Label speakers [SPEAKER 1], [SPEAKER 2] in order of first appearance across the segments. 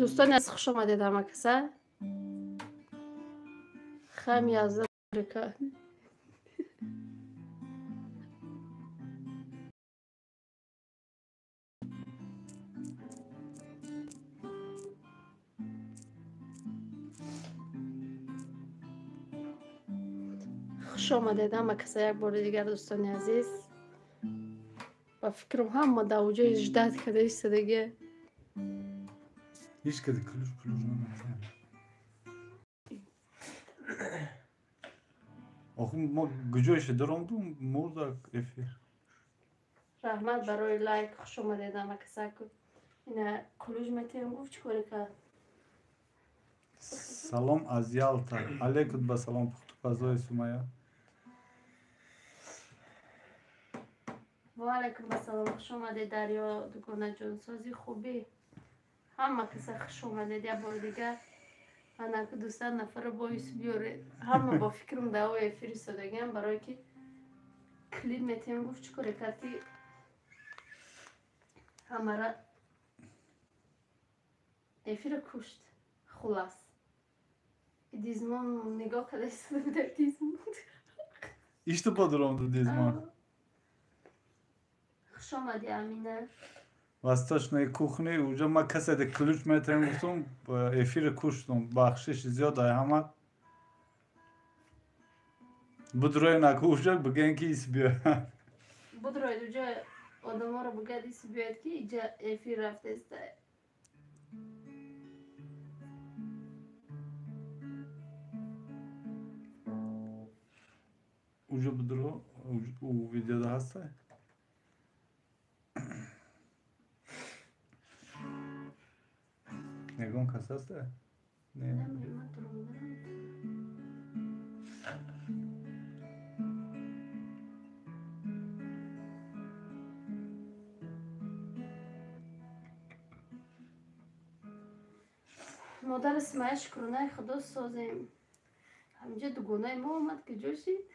[SPEAKER 1] دوستان از خوش آمدید همه کسا خم یازده امریکا خوش آمدید همه کسا یک بار دیگر دوستان عزیز با فکرم هم ما در اوجه اجداد کده ایست دیگه
[SPEAKER 2] هیچ کده کلوش نمیتونم آخه ما گجایش درام دوم مرد افیر
[SPEAKER 1] رحمت برای لایک خوش آمدید همه کسا که اینه کلوش میتونیم گفت چی کاری کرد
[SPEAKER 2] سلام از یالتا علیکم با سلام پختو فضای سومایا
[SPEAKER 1] و علیکم السلام خوش آمدید دریا دکانه جانسازی خوبی همه کسا خوش آمدید یک بار دیگر من که دوستان نفر بایست بیاره همه با فکرم دوای فرستادگی هم برای که کلیپ میتونیم گفت چی کاری کرد که همه را افیر کشت خلاص دیزمان نگاه کرده ایستاده بود در دیزمان
[SPEAKER 2] ایشتو با درام دو دیزمان
[SPEAKER 1] خوش آمدی امینه
[SPEAKER 2] وستاش نای کوخنی اوجا ما کسی ده کلوش میتونم گفتم افیر کشتم بخشش زیاد های همه بدروی نکو اوجا بگن که ایس بیا
[SPEAKER 1] بدروی دوجا آدم ها رو بگرد ایسی بیاید که اینجا افیر رفته استه
[SPEAKER 2] اوجا بدرو او ویدیو ده هسته نگون کس هسته؟ نه
[SPEAKER 1] مادر سمایش کرونه خدا سازیم همینجا دوگونه ما آمد که جوشید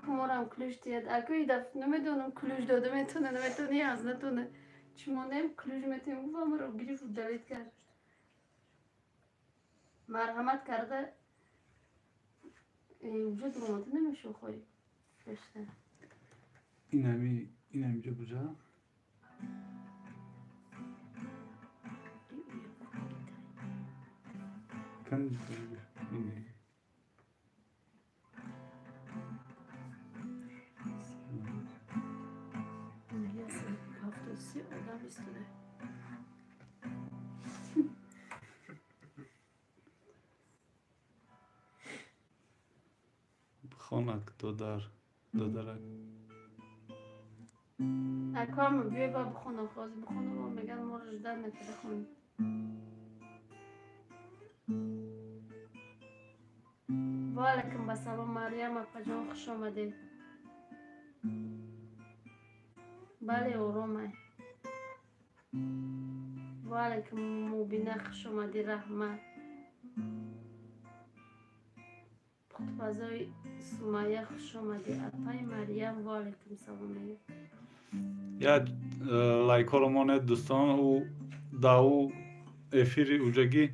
[SPEAKER 1] ما رو هم کلوش دید اگه دفت نمیدونم کلوش داده میتونه نمیتونه از نتونه چی مانیم کلوش میتونیم گفت همه رو گریف و دلید کرد مرحمت کرده وجود دوگونه نمیشه خوری بشته
[SPEAKER 2] این همیجا بجا کنج اینه
[SPEAKER 1] آدم ایستاده
[SPEAKER 2] خانک دادرک
[SPEAKER 1] اکو هم بیای با بخونه خوازی بخونه با میگن ما رو جدن نکده خونیم و علیکم بسلام مریم اپا جان خوش آمده بله آرامه و علیکم مبینه خوش آمده رحمت پخت فضای سمیه خوش آمده اپای مریم و علیکم سلام
[SPEAKER 2] یا لایک ها رو مانه دوستان او داو افیری اوجگی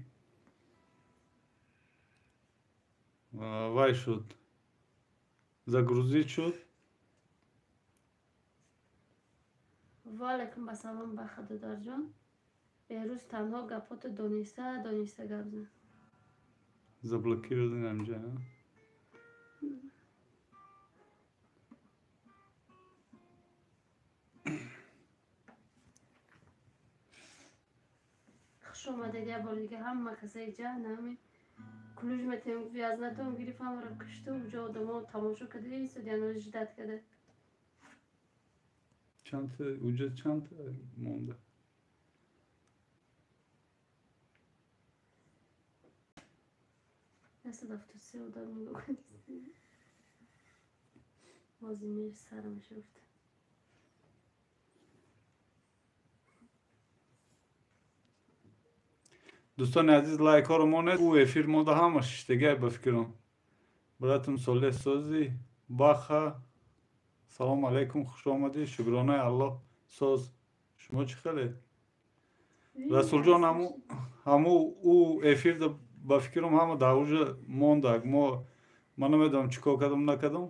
[SPEAKER 2] وای شد زگروزی شد
[SPEAKER 1] و علیکم بسلام بخدادر جان بیروز تنها گپات دانسته گپ زن
[SPEAKER 2] زبلکی رو دین همجا
[SPEAKER 1] خوش آمدید یه بار دیگه همه کسای جهن همین کلوش میتونیم گفتی از نتون گریف هم رو کشته اونجا آدم ها تماشا کده ایستاد یعنی جدت کده
[SPEAKER 2] چند تا اوجا چند تا مونده
[SPEAKER 1] دست دفت سه آدم نگاه کنید بازی میشه سرم شفت
[SPEAKER 2] دوستان عزیز لایک ها رو مانه او افیر مونده همش دیگه بفکرم براتون ساله سازی باخه سلام علیکم خوش آمدید شکرانه الله ساز شما چی خیلی رسول جان همو او افیر دا با فکرم همه داوجه موندگ ما نمیدونم چیکار کردم نکردم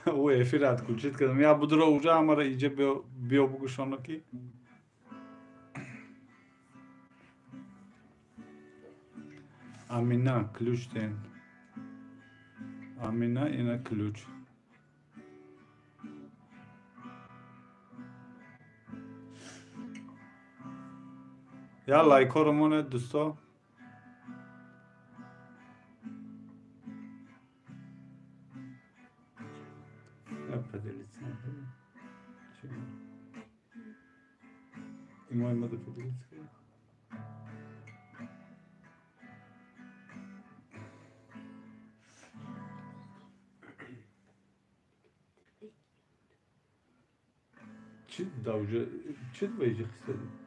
[SPEAKER 2] او افیر رد کلچید کردم یا بود را اوجه همه را ایجا بیا بگوشانو کی امینه کلوچ دین امینه اینه کلوچ یا لایک ها رو مونه دوستا یا پدلیت ایمای مده پدلیت چی دوجه چی دو بیجه خیسته دی؟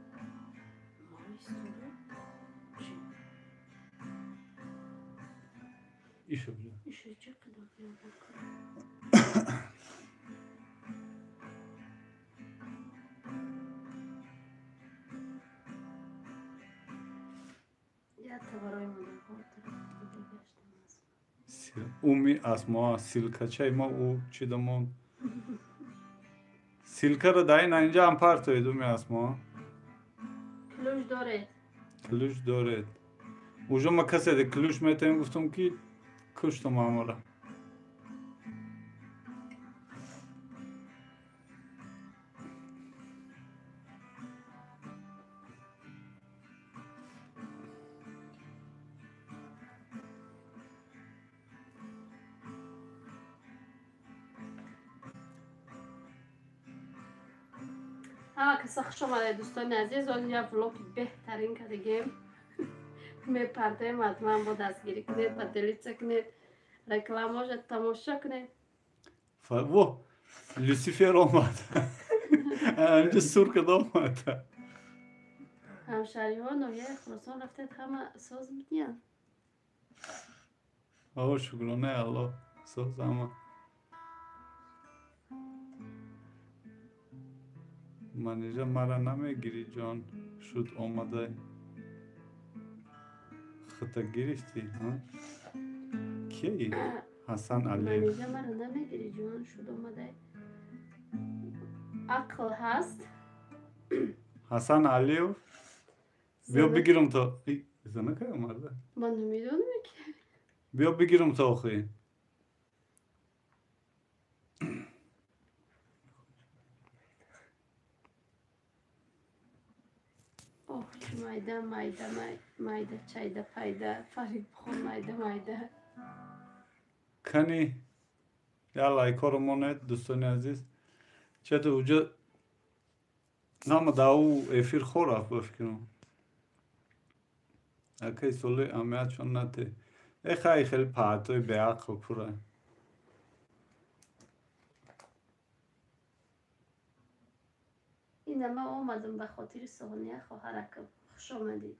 [SPEAKER 2] ایشو بجه
[SPEAKER 1] ایشو چه قدم بیان بکن یا تبرای مونه خاطر دیگه گشتم
[SPEAKER 2] اومی اسما سیلکا چای ما او چی دمون سیلکا رو دایی نه اینجا هم پرتوید اومی اسما
[SPEAKER 1] کلوش داره
[SPEAKER 2] کلوش دارد اوجا ما کسی ده کلوش میتونیم گفتم که کشتم همه را
[SPEAKER 1] کسی خوش آمده دوستان عزیز آن یا ولوگ بهترین که دیگه میپردیم حتما با دستگیری کنید و دلیت کنید رکلاماش تماشا کنید
[SPEAKER 2] و لوسیفر آمد اینجا سور کد آمد
[SPEAKER 1] همشهری ها نویه خراسان رفتید همه ساز میدین
[SPEAKER 2] آه شکرانه الله ساز همه منیجا مرا نمیگیری جان شد آمده خطا گرفتی ها کی حسن علی
[SPEAKER 1] منیجا مرا نمیگیری جان شد آمده عقل هست
[SPEAKER 2] حسن علیو بیا بگیرم تا زنه که اومده
[SPEAKER 1] من نمیدونم که
[SPEAKER 2] بیا بگیرم تا آخری
[SPEAKER 1] اوه مایده مایده چایده پایده فرید بخور مایده
[SPEAKER 2] کنی یا لایکا رو ماند دوستان عزیز چطور اوجا نام داو افیر خور اف بفکرم اکی سوله امیت چون نته ای خیلی پاعتوی به عقل پره
[SPEAKER 1] این ما آمدم به خاطر سهانیه خواهرکم خوش آمدید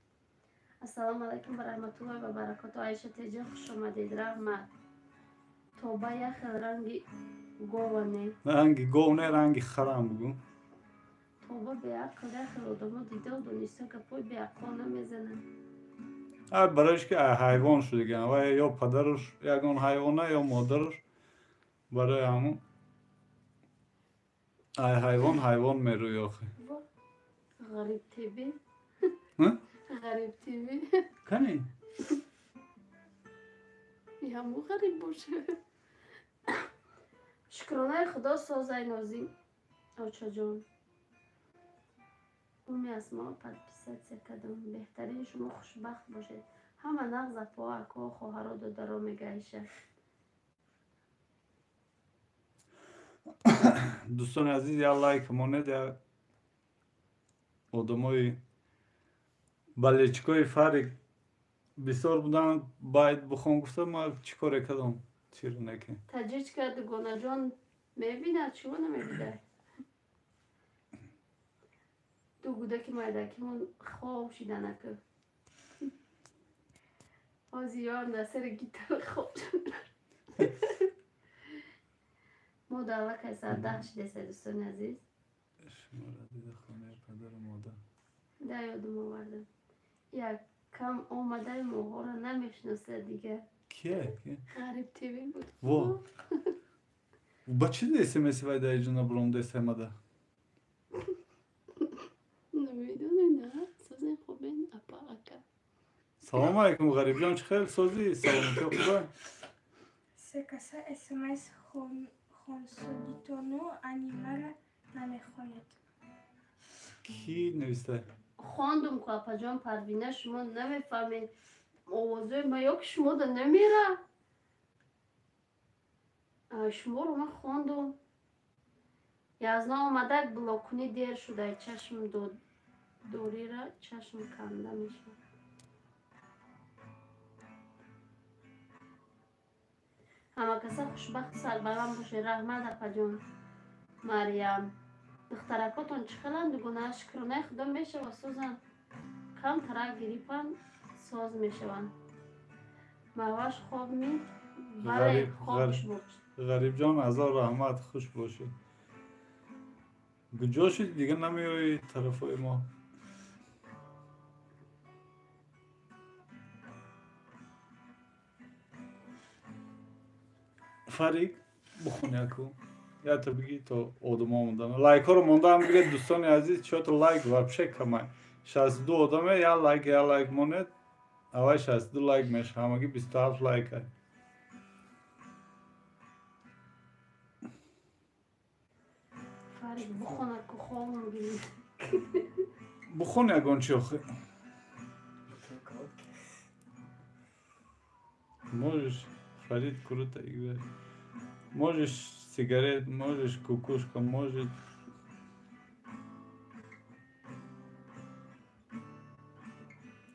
[SPEAKER 1] السلام علیکم و رحمت الله و برکاته عایشه تیجه خوش آمدید رحمت توبه یخ رنگی گوانه
[SPEAKER 2] رنگی گونه رنگی خرم بگو
[SPEAKER 1] توبه به عقل یخ آدم دیده و دونسته که پای به عقل نمیزنه
[SPEAKER 2] برایش که حیوان شده گه و یا پدرش یکان حیوانه یا مادرش برای همون حیوان میروی آخه
[SPEAKER 1] غریب تیبی غریب تیبی
[SPEAKER 2] کنی
[SPEAKER 1] یه همون غریب باشه شکرانه خدا سازه نازی آچا جان امی از ما پدپیست کدوم بهترین شما خوشبخت باشید همه نغز پا اکا خواهرها دو درا میگهیشه
[SPEAKER 2] دوستان عزیز یا لایک مانه یا آدمای بلچکای فرق بسیار بودن باید بخوام گفتم ما چیکار کردم چیرو نکن
[SPEAKER 1] تجیج کرد گونه جان میبینه چیو نمیبینه دو گوده که مایده که من خواب شیده نکن آزیار نصر گیتر خواب ما در وقت 10 شده دوستان عزیز
[SPEAKER 2] شما را دیده خانه پدر مادر
[SPEAKER 1] Да, یادم آوردم. یک کم آمده موها رو نمیشناسه دیگه.
[SPEAKER 2] کیه؟
[SPEAKER 1] غریب تیوی بود.
[SPEAKER 2] Во. Бачи да SMS вай да иджа на бром да семада.
[SPEAKER 1] نمیدونی نه سازی خوبین اپا اکا.
[SPEAKER 2] Салом алейкум ғариб чӣ хел созӣ? Саломати хубе?
[SPEAKER 3] Се каса SMS хонсудитону анимара намехонед.
[SPEAKER 2] Ки нависта?
[SPEAKER 1] خواندم که اپا جان پروینه شما نمیفهمید آوازه ما یا که شما دا نمیره. شما رو من خواندم. یازنا آمده بلاک کنی دیر شده چشم دوری را چشم کنده میشه. همه کسا خوشبخت سربلند باشه. رحمت اپا جان مریم دخترکاتون چخلند گناه شکرانه خدا میشه و سوزن کم ترک گریپن ساز میشون مواش خواب می ولی خوابش بود.
[SPEAKER 2] غریب جان هزار رحمت خوش باشه. کجا شدی دیگه نمیای طرفای ما؟ فرید بخون یکو یا تا بگی تا آدم ها موندن لایک ها رو مونده هم بگید دوستان عزیز چه تا لایک وابشه کمای 62 آدمه یا لایک مونده اوای 62 لایک میشه همگی 27 لایک های
[SPEAKER 1] فرید بخونه که خواب میگیرید
[SPEAKER 2] بخون یکون چی آخه можешь Фарид круто играет. Можешь сигарет, можешь кукушка, может.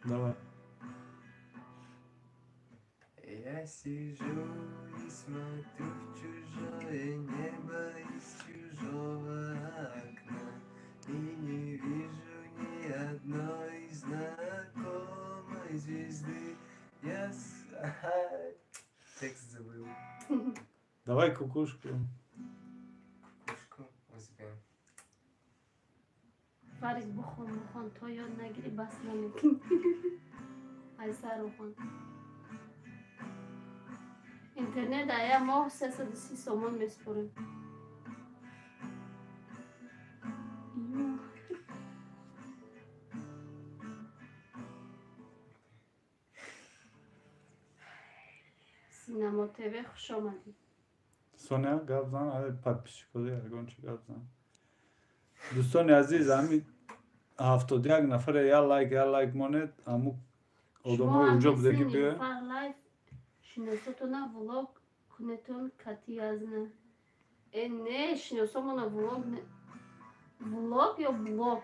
[SPEAKER 2] Давай.
[SPEAKER 4] Я сижу и смотрю в чужое небо из чужого окна и не вижу ни одной знакомой звезды. Текст забыл.
[SPEAKER 2] Давай кукушку.
[SPEAKER 4] Кукушку успеем.
[SPEAKER 1] فرید بخون تا یاد نگیری بس نمیکنی ای سر رو خون اینترنت ایا ماه 330 سومون میسپریم سینما تیوی خوش آمدید
[SPEAKER 2] سونیا گپ زن آره پاپیشکولی یگان چی گپ زن دوستان عزیز همین 71 نفر یا لایک مونید امو آدمای اونجا بوده که بیه
[SPEAKER 1] فر لایف شناساتونا ولوگ کنتون کتی از نه نه شناسامونا ولوگ نه ولوگ یا بلوگ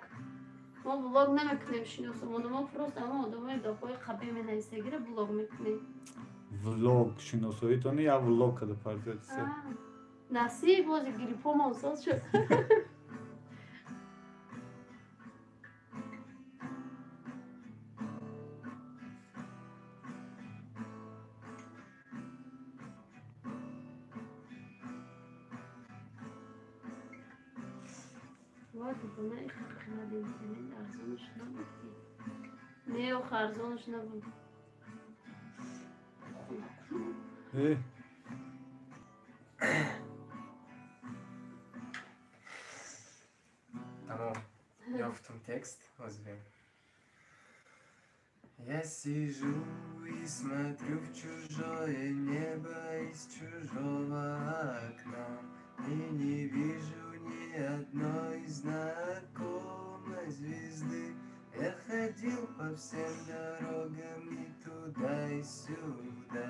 [SPEAKER 1] ما ولوگ نمیکنیم شناسامونا ما پروست اما آدمای داخوی خبه می نیستگیره بلوگ میکنیم
[SPEAKER 2] влог шиносоитони я влог када партиятсе
[SPEAKER 1] наси бози гриппом осоз шуд вади бона ихтилад интернет арзонаш набуд не арзонаш набуд
[SPEAKER 4] Tamam. Я в том текст возьмем. Я сижу и смотрю в чужое небо из чужого окна и не вижу ни одной знакомой звезды. Я ходил по всем дорогам и туда и сюда,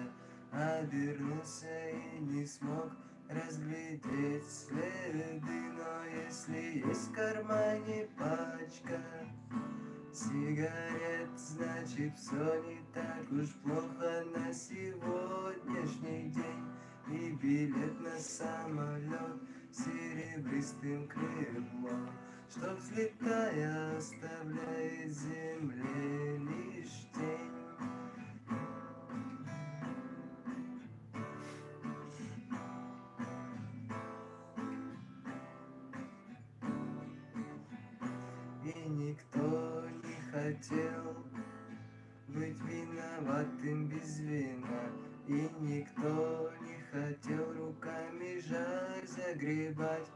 [SPEAKER 4] а вернулся и не смог разглядеть следы. Но если есть в кармане пачка сигарет, значит все не так уж плохо на сегодняшний день. И билет на самолет серебристым крылом, что взлетая оставляет земле лишь тень. И никто хотел быть виноватым без вина. И никто не хотел руками жарь загребать,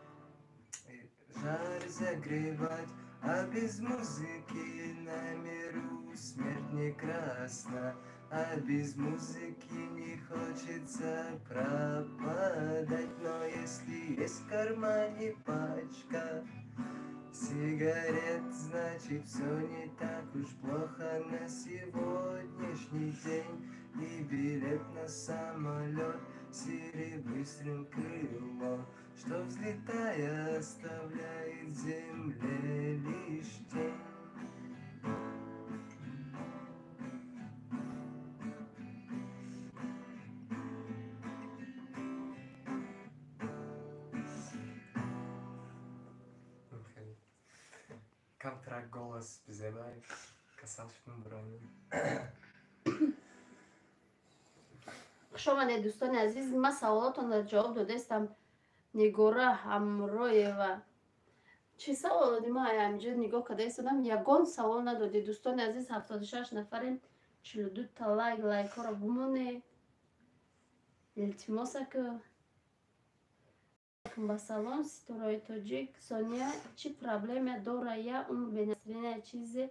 [SPEAKER 4] а без музыки на миру смерть не красна, а без музыки не хочется пропадать. Но если есть в кармане пачка сигарет, значит все не так уж плохо на сегодняшний день. И билет на самолет серебристым крылом, что взлетая оставляет земле лишь тень. Контракт голос безебай, касалшным брони.
[SPEAKER 1] شما دوستان عزیز، من سوالاتون را جواب دادستم. نگاره همراهیوا چی سوال دادی؟ ما همینجا نگاه کرده ایستادم، یگان سوال ندادی. دوستان عزیز 76 نفریم، 42 تا لایک ها را بمونه. التماسه که با سلام ستاره تاجیک سانیا چی پرابلم داره یا اون به نسرین چیزی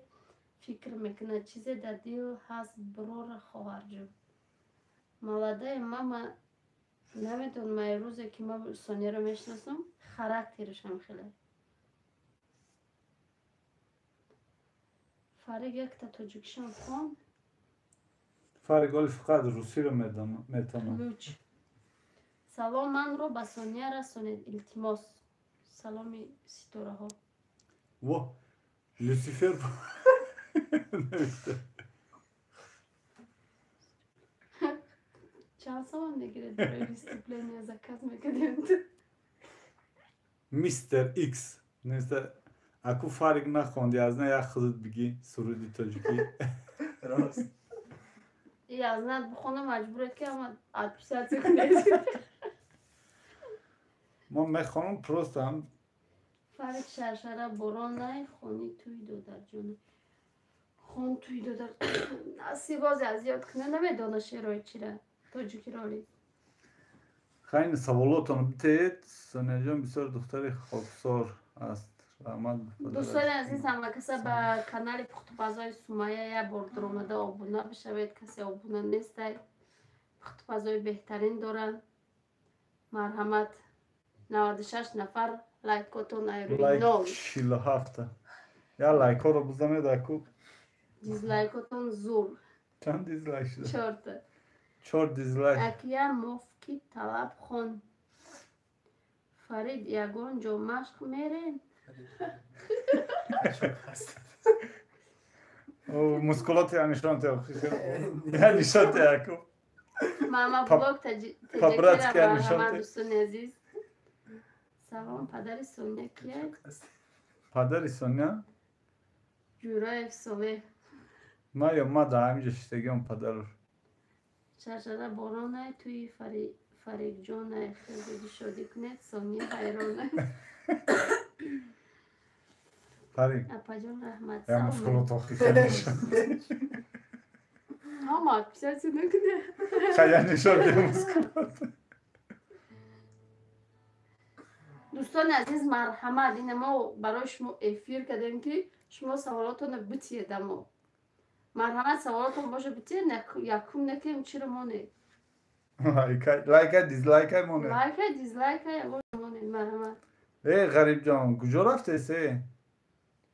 [SPEAKER 1] فکر میکنه، چیزی در دل هست برور خواهر جون. молодая мама نمیدونم روزی که من سونیا رو میشناسم خاراکترش هم خیلی. فرق یک تا تاجیکشان خون
[SPEAKER 2] فرق ولی فقط روسی رو میتونم.
[SPEAKER 1] لوچ سلام من رو به سونیا رسونید التماس. سلامی ستاره ها.
[SPEAKER 2] و لوسیفر نوشته.
[SPEAKER 1] چند سوال میگیره برای دیسپلین از کس میکنید؟
[SPEAKER 2] میستر ایکس نوشته اکو فرق نخوندی از نه یک خودت بگی سرودی تاجیکی.
[SPEAKER 4] راست.
[SPEAKER 1] ای از نه بخونه مجبوره که اما ادپیساتی کنید.
[SPEAKER 2] ما میخوانم پروست هم
[SPEAKER 1] فرق شرشره بران نه خونی توی دو در جونه. خون توی دو در نسی بازی از یاد کنه نمیدانه شیرای چیره تاجیکی رالی.
[SPEAKER 2] خیلی سوالاتون بتید. سونیا جان بسیار دختری خاکسار است.
[SPEAKER 1] دوستان عزیز همه کسی به کانال پخت پزای سمیه یه بار در اومده آبونه بشوید. کسی آبونه نیست. پخت پزای بهترین دارن. مرحمت 96 نفر لایکاتون ایروی نول.
[SPEAKER 2] لایک 47 یا لایک ها رو بزنید اکو.
[SPEAKER 1] دیزلایکاتون زور.
[SPEAKER 2] چند دیزلایک شده؟
[SPEAKER 1] 4 تا.
[SPEAKER 2] 4 دیزلایک.
[SPEAKER 1] اکیا مفکی طلب خون. فرید یگان جو مشق میرین.
[SPEAKER 2] موسکولات یعنی شانت یعنی شانت اکو.
[SPEAKER 1] ماما بلاک تجکیه را به همه دوستان عزیز. سلام پدر سونیا کیه؟
[SPEAKER 2] پدر سونیا؟
[SPEAKER 1] جورای افساله.
[SPEAKER 2] ما در همینجا شتگیم پدر رو.
[SPEAKER 1] شرشره بارانه توی فریق جان خیلی شادی کنید. سونیا حیرانه.
[SPEAKER 2] فریق
[SPEAKER 1] اپا جان رحمت
[SPEAKER 2] یا
[SPEAKER 1] سلام.
[SPEAKER 2] موسکولات آخی خیلی شد.
[SPEAKER 1] همه اکپیساتی نکنه.
[SPEAKER 2] خیلی شد موسکولات.
[SPEAKER 1] دوستان عزیز مرحمت این ما برای شما افیر کردیم که شما سوالاتون بتید. اما مرحمت سوالاتون باشه بتید یکم نکیم چی رو مانید.
[SPEAKER 2] لایک دیزلایک مونه.
[SPEAKER 1] لایک دیزلایک مانید مرحمت.
[SPEAKER 2] ای غریب جان کجا رفته سی؟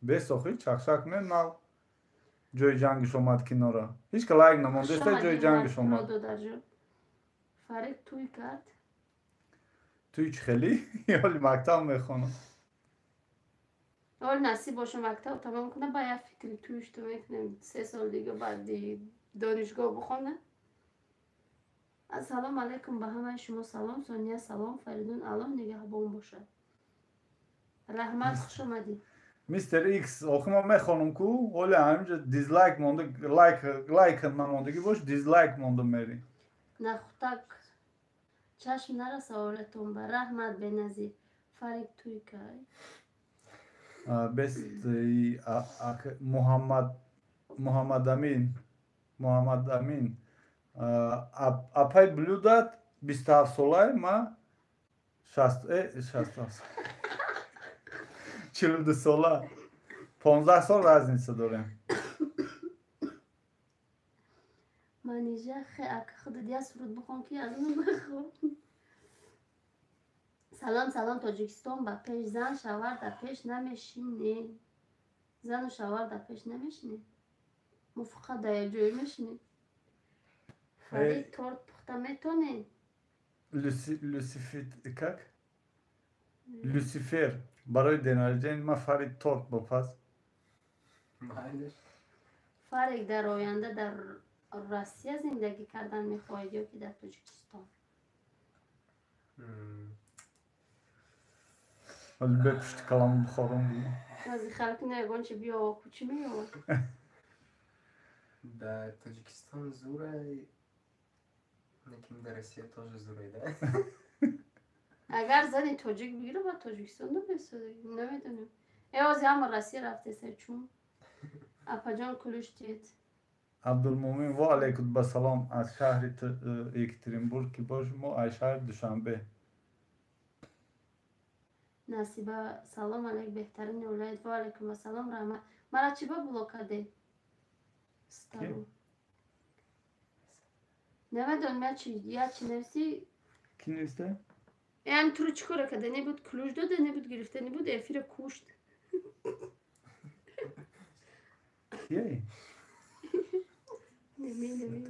[SPEAKER 2] به ساخی چخشک نه نو جای جنگش اومد کنارا. هیچ که لایک نمونده است جای جنگش اومد.
[SPEAKER 1] فرق توی کرد.
[SPEAKER 2] توی چه خیلی؟ یا مکتب میخونم.
[SPEAKER 1] اول نصیب باشه مکتب تمام کنه با یه فکری تویش تو میکنم 3 سال دیگه بعد دانشگاه بخونه. السلام علیکم به همه شما. سلام سونیا سلام فریدون الله نگهبان باشه. رحمت خوش اومدی.
[SPEAKER 2] میستر ایکس آخه ما میخوانم کو ولی همینجا دیزلایک مونده لایک نموندگی باش دیزلایک مونده میری.
[SPEAKER 1] نخوتک چشم نره سوالتون به رحمت بنزی فرق توی که
[SPEAKER 2] بست محمد Muhammed Amin апай блюдат 27 солаи ма 42 сола 15 сол разница дорем.
[SPEAKER 1] منیژه خود دیگه سرود بخون که از اون بخون. سلام تاجیکستان با پیش زن شوهر در پیش نمیشینه. زن و شوهر در پیش نمیشینه. ما فقط در یه جای میشینه. فرید تورت پخته میتونه.
[SPEAKER 2] لوسیفر برای دنارجین ما فرید تورت بپس.
[SPEAKER 1] فرید در آینده در روسیه زندگی کردن میخواهید یا که در تاجیکستان؟
[SPEAKER 2] ولی بپشت کلام بخورم دیگه.
[SPEAKER 1] از خلق نگون چه بیا و کوچی میاد.
[SPEAKER 4] در تاجیکستان زوره لیکن در روسیه توش زوره ده.
[SPEAKER 1] اگر زنی تاجیک بگیره با تاجیکستان رو بسازه نمیدونم. ایوازی هم روسیه رفته سر چون اپا جان کلوشتید.
[SPEAKER 2] عبدالمومن و علیکم بسلام از شهر یکترینبورگ که باش ما از شهر دوشنبه.
[SPEAKER 1] نصیبه سلام علیک بهترین ولایت و علیکم السلام رحمت. مرا چی با بلوکاده؟ ستارو. نمیدونم یا چی نویسی؟
[SPEAKER 2] کی نویسته؟
[SPEAKER 1] یعنی تو رو چیکار کرده؟ نبود کلوش داده نبود گرفته نبود افیر کوشت.
[SPEAKER 2] کیه؟
[SPEAKER 1] نمی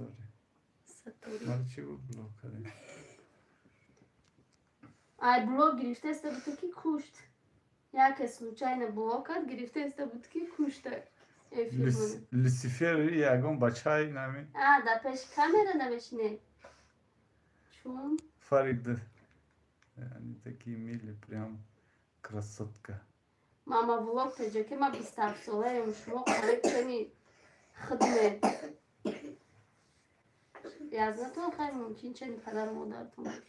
[SPEAKER 1] ستاره.
[SPEAKER 2] مرا چی بود بلوکاده؟
[SPEAKER 1] ای بلوک گرفته است بود که کشت. یک случайно بلوکات گرفته است بود که کشته.
[SPEAKER 2] لوسیفر یگان بچه‌ای نمی.
[SPEAKER 1] در پیش کامera نمیشنه. چون
[SPEAKER 2] فرید یعنی تکی میلی прям красотка.
[SPEAKER 1] ماما بلوک تجا که ما 27 ساله شما خالق کنی خدمت. یازنتون خیلی ممکن چنین پدر مادرتون باشه.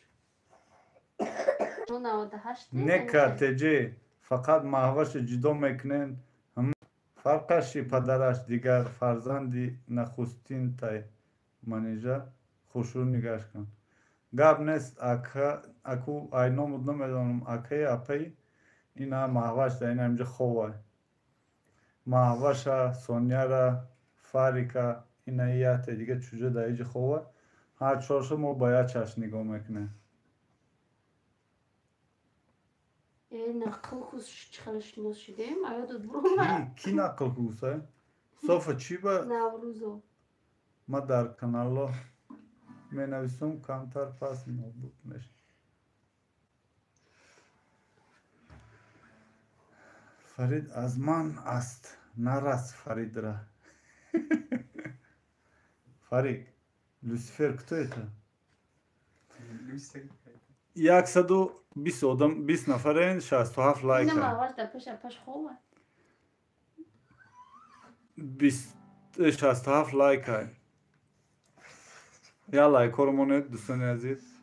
[SPEAKER 2] نکاتجه فقط محوش جدا میکنن هم فرقش پدرش دیگر فرزندی نخستین تای منیجه خوشو نگاش کن گاب نیست اکو اینو مدنم میدونم اکی اپی اینا محوش دا اینا اینجا خواه محوش سونیا را فاریکا اینا ایات دیگه چوجه دا اینجا خواه هر چورشو ما باید چشم نگاه میکنه
[SPEAKER 1] نقل خوش چخلش نشدیم آیا داد برو
[SPEAKER 2] کی نقل خوزه؟ صافه چی با؟
[SPEAKER 1] نوروزو
[SPEAKER 2] ما در کانالا می نویسم کمتر پس نبود میشه فرید از من است نرس فرید را فرید لوسیفر کتوی تو؟ 120 آدم 20 نفرین 67 لایک
[SPEAKER 1] اینم آواز در پش خوبه
[SPEAKER 2] 67 لایک های یا لایک ها رو مونید دوستان عزیز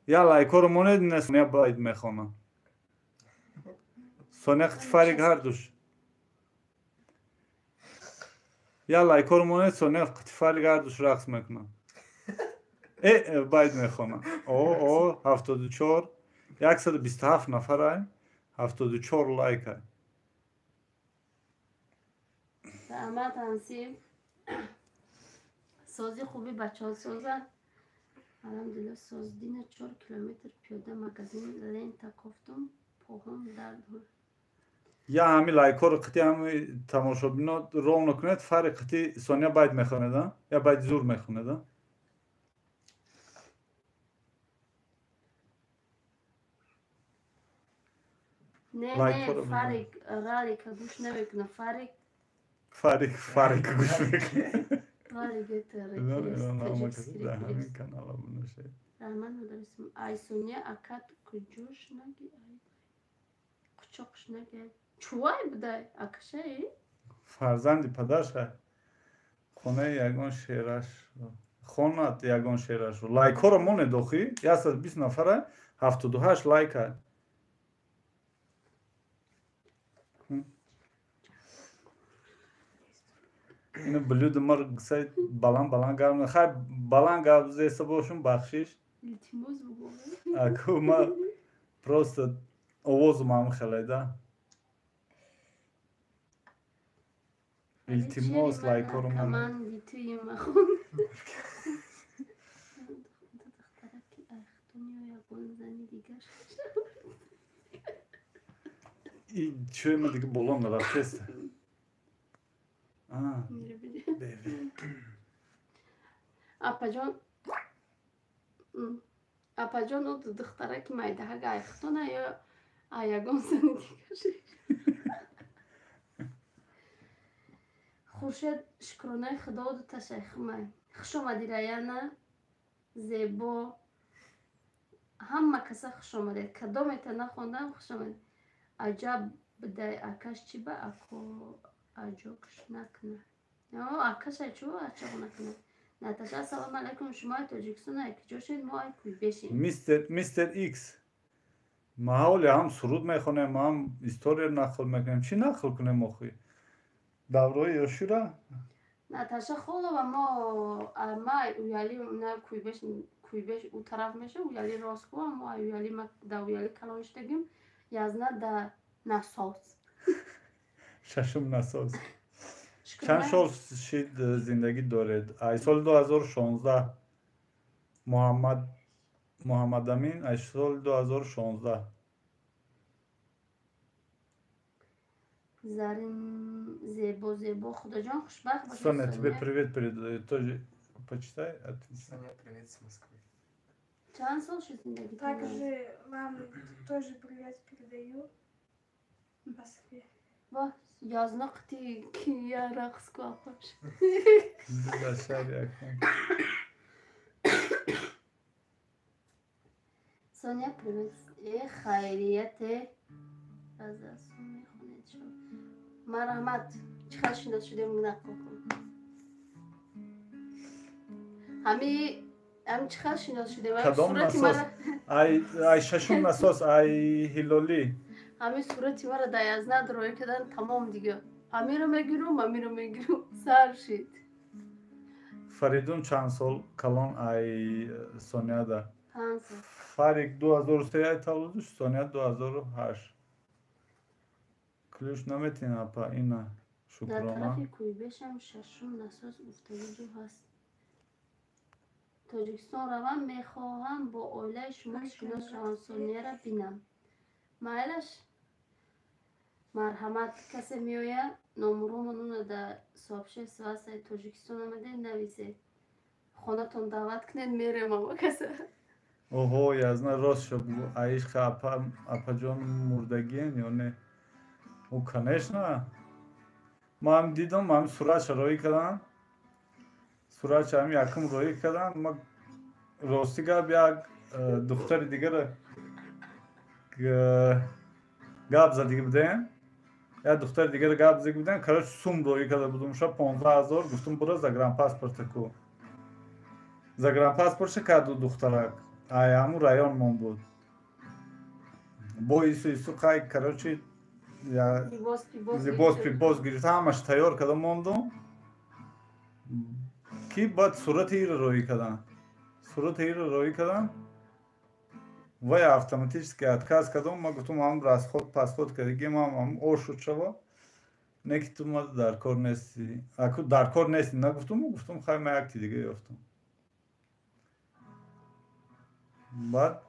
[SPEAKER 2] یا لایک ها رو مونید نه سونیا باید میخونم سونیا خطی فریق هر دوش یا لایک ها رو مونید سونیا خطی فریق هر دوش رقص میکنم باید میخونم 74 127 نفر های 74 لایک های
[SPEAKER 1] زحمت انسیم سازی خوبی بچه ها سازن الحمدلله سازدین 4 کیلومتر پیاده مگزین لین تکفتم پاهم دردون
[SPEAKER 2] یا همی لایک ها رو قطعی همی تماشا بینات رو نکنید فرق قطعی سونیا باید میخوند یا باید زور میخوند
[SPEAKER 1] نه فرق راری که گوش نمیکنه
[SPEAKER 2] فرق گوش میکنه
[SPEAKER 1] راری گتر
[SPEAKER 2] همین کانال بنوشه
[SPEAKER 1] رحمان مدرسم ای سونیا اکد کجوش نگی قچاقش نگی چوای بوده اکشه ای؟
[SPEAKER 2] فرزندی پدرش خونه یگان شیرش خونت یگان شیرش رو لایک ها رو مونه دوخی 120 نفره 78 لایک های اینو بلود مر گسای балан гам хай балан гап зеса бошум бахшиш
[SPEAKER 1] التماس بگو
[SPEAKER 2] аку ма просто овозумам хеледа التماس лайкорум
[SPEAKER 1] من توی مخون دخترکی اختونی یا گلزنی دیگه
[SPEAKER 2] چوی ما دیگه بولون رفتست
[SPEAKER 1] میره بده
[SPEAKER 2] بیبی
[SPEAKER 1] اپا جان او دخترکی مایده ها اختونه یا آیگون زنی دیگه خورشید شکرانه خدا و تشکر خوش آمدی ریانه زیبا همه کسا خوش آمده کدامت نخوندم خوش آمده عجب بده اکش چی با اکو عجوکش نکنه اکش چو عجب نکنه نتاشا سلام علیکم شما تاجیکستان ایکی جاشید ما ایکی بشیم
[SPEAKER 2] میستر ایکس ما حالی هم سرود میخونیم هم استوری نقل میکنیم چی نقل کنیم آخوی دورای یاشورا
[SPEAKER 1] نتاشا خولا و ما اویالی نه کویبش او طرف میشه اویالی راست کنم ما اویالی ما دا اویالی کلانش دگیم یازنه دا نساز
[SPEAKER 2] ششم نساز چند سال شید زندگی دارید؟ ای سال 2016 محمد امین ای سال 2016
[SPEAKER 1] زارین زیبا خدا جان خوشبخت باشه
[SPEAKER 2] Соня, тебе привет тоже почитай.
[SPEAKER 4] Саня, привет с Москвы.
[SPEAKER 1] چند سال شد زندگی
[SPEAKER 3] Также вам тоже привет передаю. В Москве.
[SPEAKER 1] با یازناقتی که یا رقص کو اپاش
[SPEAKER 2] بشر یکم
[SPEAKER 1] سونیا привет خیریت از اسم میخونید شد مرحمت چقدر شناس شده نقل کن هم چقدر شناس شده
[SPEAKER 2] کدام نساس ای ششم نساس ای هیلولی
[SPEAKER 1] همه صورتی مرا دیازنه دروی کردن تمام دیگه همه رو میگیرم سر شد
[SPEAKER 2] فریدون چند سال کلان ای سونیا دا
[SPEAKER 1] 5 سال
[SPEAKER 2] فریق 2003 ای تولدش سونیا 2008 کلوش نمیتین اپا اینا
[SPEAKER 1] در
[SPEAKER 2] شکرانا
[SPEAKER 1] طرف کویبش هم ششم نساس افتاده جو هست تاجیکستان روم میخواهم با اوله شما شناس شانسونیه را بینم مایلش مرحمت کسی میویه نمرومونو در صاحبشه سواسه تاجیکستان آمده نویسه خانه تون دعوت کنید میریم اما کسی
[SPEAKER 2] اوهو یازنا راست شد بگو ایش اپا جان مردگین یا نه او کنش نه ما هم دیدم ما هم سورج روی کردن سورج هم یکم روی کردن ما راستی گاب یک دختر دیگر گاب زدی بودن یا دختر دیگر گاب زدی بودن کارش سوم روی کرده بودم شب 15000 گفتم برو زگران پاسپورت کو زگران پاسپورت کادو دخترک همون رایان من بود با ایسو قای کارچی یا لباس گرفت همش تیار کردم موندم کی بعد صورت ایر روی کردن و автоматически отказ کردم ما گفتم هم راست خود پاسپورت کردیم هم اور شد شوا نکی تو ما در کار نیستی اکو در کار نیستی گفتم خواهی ما یکتی دیگه یافتم بعد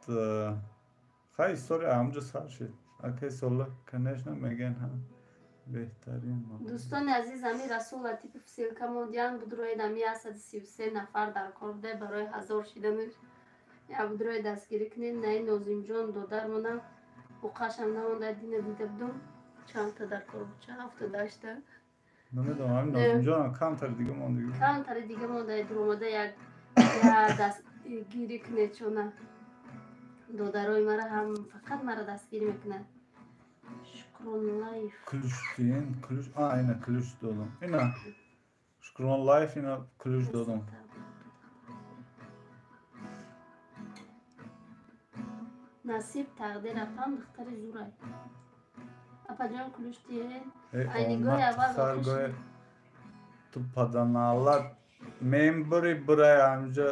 [SPEAKER 2] خواهی استوری همونجا سر شد اکی ساله کنش نمیگن هم بهترین
[SPEAKER 1] دوستان عزیز امی رسول لطیف فسیلکا مودیان بودروی دمی 133 نفر در کارده برای 1000 شیدنش یا بودروی دستگیری کنید نه نازیم جان دادر منم بقاشم نمونده دینه دیده بودم چند تا در کار بود چه هفته داشته
[SPEAKER 2] نمیدونم همین نازم جان کم تر دیگه
[SPEAKER 1] مونده درومده یک دستگیری کنید چونه دادروی مرا هم فقط مرا دستگیری میکنه شکرون لایف
[SPEAKER 2] کلوش دیین کلوش اینا کلوش دادم اینا شکرون لایف اینا کلوش دادم
[SPEAKER 1] نصیب تقدیر اپام دختر زورای اپا جان کلوش دیین
[SPEAKER 2] ای آمد خرگاه tu padanalat membri buraya amca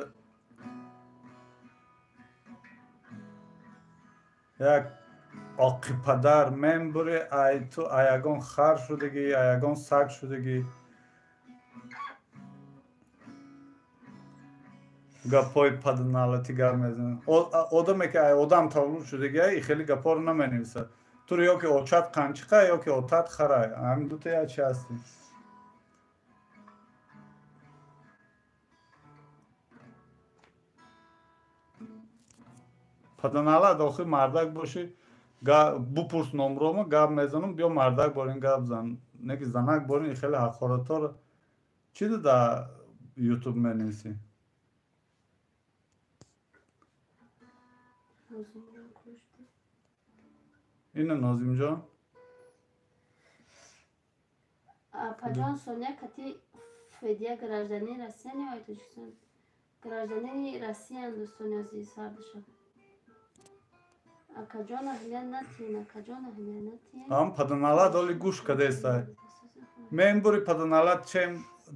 [SPEAKER 2] як оқипадар мембуре ай ту аягон хар шудагӣ аягон саг шудагӣ гапои паданалати гап мезанӣ одаме ки ай одам тавлуд шудагӣ ай хеле гапоро наменависа туро ё ки очат қанчиқа ё ки отат хара ҳамин дута я чи ҳастӣ паданалат охир мардак бошӣ бупурс номрома гап мезанам биё мардак борин гап зан не ки занак борин хеле ҳақораторо чӣ дада ютуб менависӣ ина нозимҷон
[SPEAKER 1] Паҷон Соня кати федия гражданин Россия не ой Таҷикистон гражданини Россия дӯстони азиз ҳардушон акаҷон аҳамият натиен акаҷон аҳамият натиен
[SPEAKER 2] ам паданалат оли гӯш кадестай мембури паданалат чем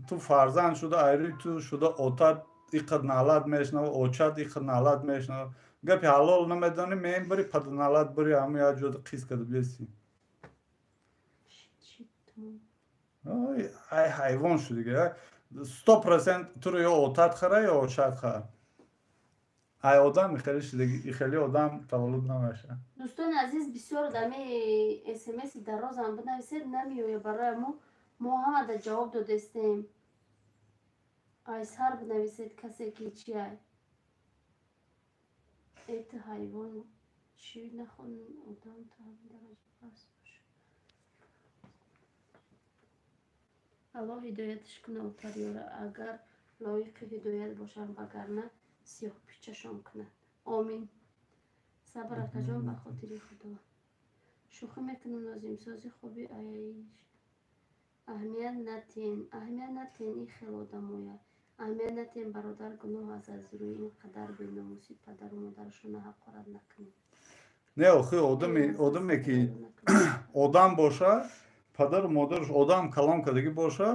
[SPEAKER 2] ту фарзанд шуда айрӣ ту шуда отат иқад налат мешнава очат иқад налат мешнава гапи ҳалол намедонӣ мембури паданалат бури ҳамун як ҷода қис када беси ай ҳайвон шудига 100% туро ё отат хара ё очат хара ай одам ихеле одам таваллуд намеша
[SPEAKER 1] дӯстони азиз бисёр дами смс дарозам бинависед намеоя барои мо ҳама да ҷавоб додестем айсар бинависед касе ки чи ай эти ҳайвон чи нахонем одам алло ҳидоятш куна утариёра агар лоиқи ҳидоят бошам вагарна сиёҳпичашон кунад омин сабр акаҷон ба хотири худо шӯхӣ мекунам нозимсози хуби аҳамият натиен ин хел одамоя аҳамият натиен бародар гуноҳ аз рӯи ин қадар беномусӣ падару модарашона ҳақорат накунед
[SPEAKER 2] не охи одаме ки одам боша падару модараш одам калом кардагӣ боша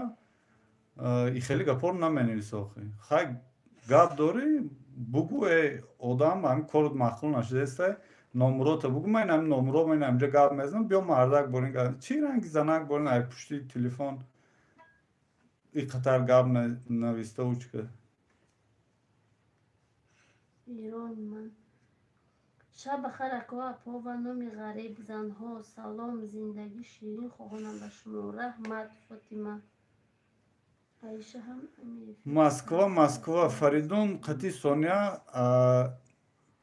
[SPEAKER 2] и хеле гапоро наменависа охи хай гап дорӣ бугӯ одам ҳамин корот махлул нашудестай номурота бугӯ ман ҳамин номуро мен ҳамҷа гап мезанам биё мардак борин чӣ ранги занак борин ай пушти телефон и қатар гап нависта учка
[SPEAKER 1] ирон ман шаб бахайр ако апо ва номи ғариб занҳо салом зиндагӣ ширин хоҳонам ба шумо раҳмат фотима аиша ҳам
[SPEAKER 2] Москва Фаридун қати Соня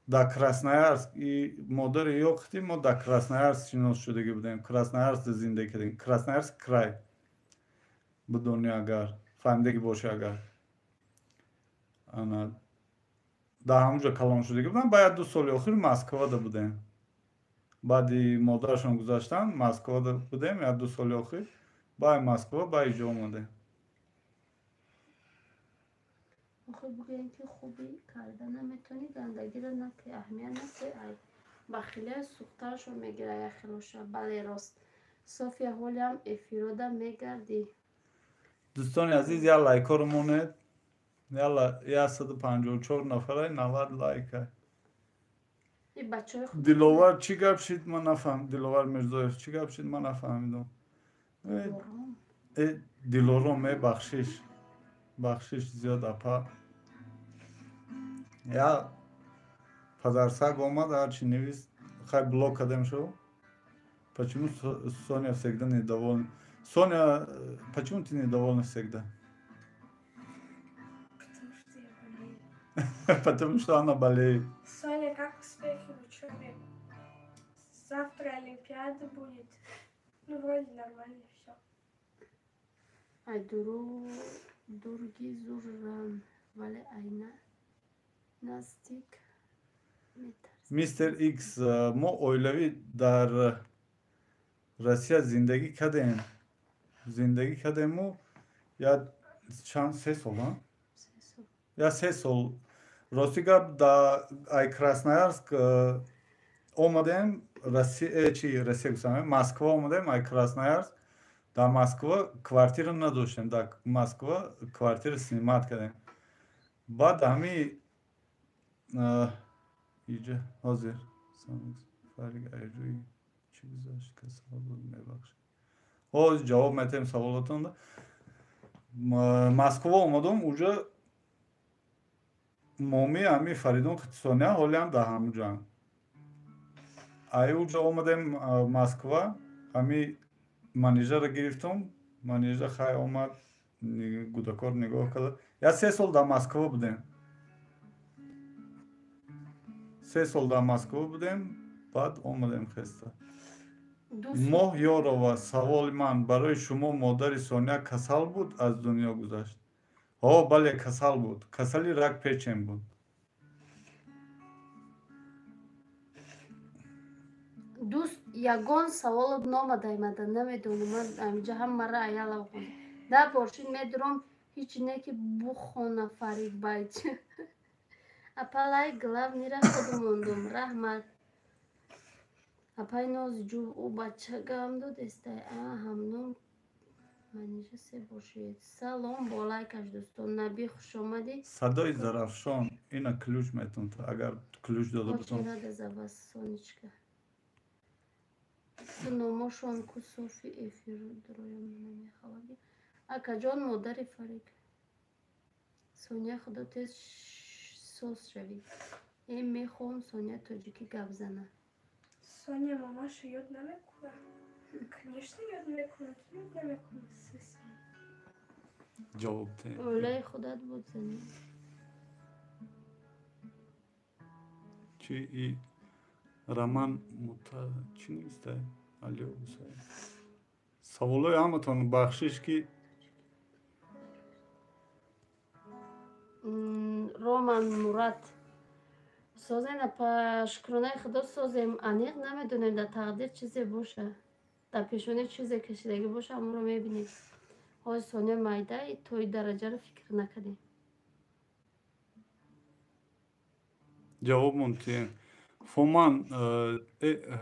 [SPEAKER 2] да Красноярск и модари ё қати мо да Красноярск шинос шудагӣ будем Красноярск зиндагӣ кардем Красноярск край бидонӣ агар фаҳмидагӣ бошӣ агар ана да ҳамуҷа калон шудагӣ будем ба 1-2 соли охир Москвада будем баъди модарашон гузаштан Москвада будем 1-2 соли охир баъди Москва ба иҷо омадем
[SPEAKER 1] охир бигӯем ки хубӣ карда наметонӣ гандагиро наки аҳамият наки ай бахилия сухтаашо мегира яхилоша бале рост софия ҳолиам эфирода мегардӣ
[SPEAKER 2] дӯстони азиз я лайкоро монед яла 154 нафара 90 лайка
[SPEAKER 1] и бачаҳои худ
[SPEAKER 2] диловар чӣ гап шид ман нафаҳм диловар мирзоев чӣ гап шид ман нафаҳмидам дилором бахшиш зиёд апа я падарсаг омад ҳарчи навист хай блок кардем шо почему Соня всегда недовольна Соня почему ты недовольна всегда потому что она болеет
[SPEAKER 3] Соня, как успехи в учебе? Завтра Олимпиада будет. Ну, вроде нормально все.
[SPEAKER 1] ай дурги зуррам вале айна наздик метарсам
[SPEAKER 2] мистер Икс мо оилавӣ дар Россия зиндагӣ кардему я чанд 3 сол я 3 сол рости гап да ай Красноярск омадем Россия гусам Москва омадем ай Красноярск در مسکو کвартира نداشتیم. در مسکو کвартира سینمات کردیم. بعد همین اینجا حاضر فرق ایروی چی گذاشت که سوال بود میبخش. جواب میتیم سوالاتون. مسکو اومدم اونجا مومی همین فریدون خطیسانیه حالی هم در همونجا. اونجا اومدیم مسکو همین منیجر را گرفتم. منیجر خیلی اومد گودکار نگاه کرد. یا 3 سال در مسکو بودیم. 3 سال در مسکو بودیم. بعد اومدیم خسته. ماه یارو و سوال من برای شما مادر سونیا کسل بود از دنیا گذشت. بله کسل بود. کسلی رگ پیچم بود.
[SPEAKER 1] دوست یگان سوال نامده نمیدونم من اینجا هم مرا ایالا خون در باشین میدونم هیچ نکی بخونه فرید باید اپلای گلاو نیره خودموندم رحمت اپای نوز جو او بچه گم دو دسته همونم منیجه سه باشید سلام بالای کش دوستان نبی خوش آمدی
[SPEAKER 2] صدای ظرفشان اینا کلوش میتونت اگر کلوش داده بودم
[SPEAKER 1] خوشی نده زباز سونیچکه ناماشون که صوفی افیر درایم نمیخوادی اکا جان مادری فرید سونیا خدا تیز سوز شوی این میخوام سونیا تاجیکی گپ زنه
[SPEAKER 3] Соня мамаша йод намекула. Конечно, йод намекула. Йод намекула.
[SPEAKER 2] جواب ده
[SPEAKER 1] اولای خودت بود زنی
[SPEAKER 2] چی ای رمان متا چی نیسته علیو بسای سوالای همتون بخشش که
[SPEAKER 1] رومان مراد سازن پشکرانه خدا سازیم انیق نمیدونیم در تقدیر چیزی باشه در پیشونه چیزی کشیدگی باشه همون رو میبینیم های سونیا مایده توی درجه رو فکر نکردیم
[SPEAKER 2] جواب مونتین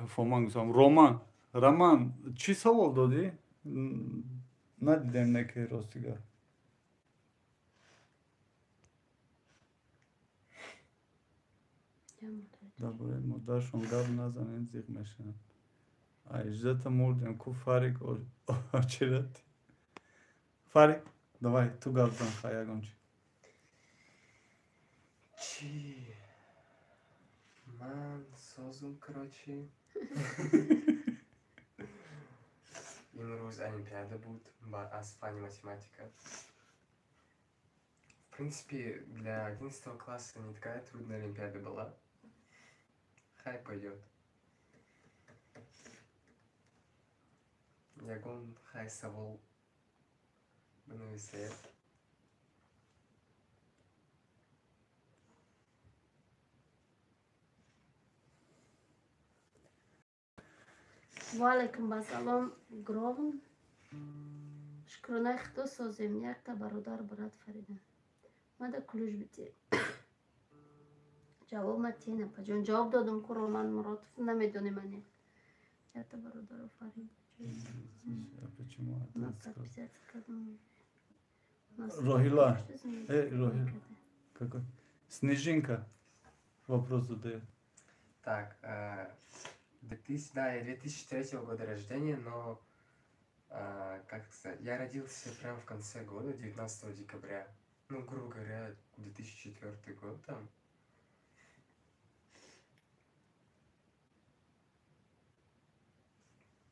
[SPEAKER 2] فومان گفتم رمان چی سوال دادی؟ ندیدم نکه راستیگر درباره مادرشون گپ نزنین زیغ میشن اجدت مردیم کو فریق آچرتی فریق давай تو گپ زن خیلی چی
[SPEAKER 4] چی؟ من سازم короче امروز олимпиада بود از фани математика. В принципе, для 11 класса не такая трудная олимпиада была. Хай пойдет. Ягон хай савол бенависет.
[SPEAKER 1] وعلیکم السلام گراهم شکرانه خدا سازیم یک تا برادر برات فریده ما دا کلوش بیتی جواب متینه پجان جواب دادم که رومان مراد نمیدونی منی یک تا برادر فرید
[SPEAKER 2] Рохила Рохила какой Снежинка вопрос задает.
[SPEAKER 4] Так, 2003 года рождения, но, как сказать, я родился прямо в конце года, 19 декабря. Ну, грубо говоря, 2004 год там.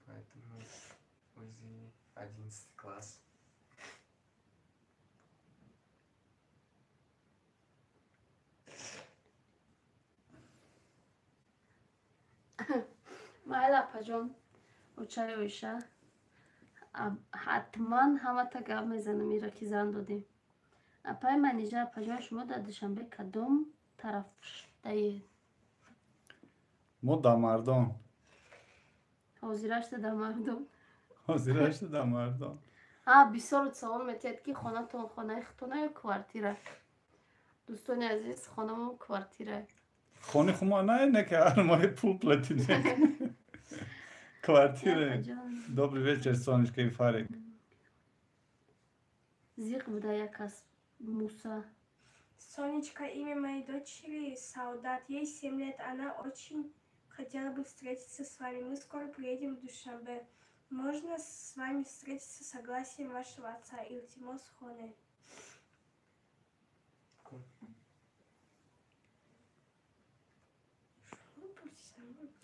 [SPEAKER 4] Поэтому УЗИ 11 класс.
[SPEAKER 1] مایلا پجان اوچای اویشه حتما همه تا گپ میزنم میره که زن دادیم اپای منیجر پجان شما در دوشنبه کدوم طرف دهید
[SPEAKER 2] ما در مردان
[SPEAKER 1] حاضرش در مردم
[SPEAKER 2] حاضرش در مردان
[SPEAKER 1] بسیار سوال میتید که خانه تون خانه خطونه یا کوارتیره دوستان عزیز خانه ما کوارتیره
[SPEAKER 2] خانه خما نه که هر ماه پول پلاتینه Квартира.
[SPEAKER 1] Ҷон.
[SPEAKER 2] Добрый вечер, Сонечка и Фарик.
[SPEAKER 1] Зиқ буда якас Муса.
[SPEAKER 3] Сонечка, имя моей дочери Саудат. Ей 7 лет. Она очень хотела бы встретиться с вами. Мы скоро приедем в Душанбе. Можно с вами встретиться с согласием вашего отца Илтимос Хоне?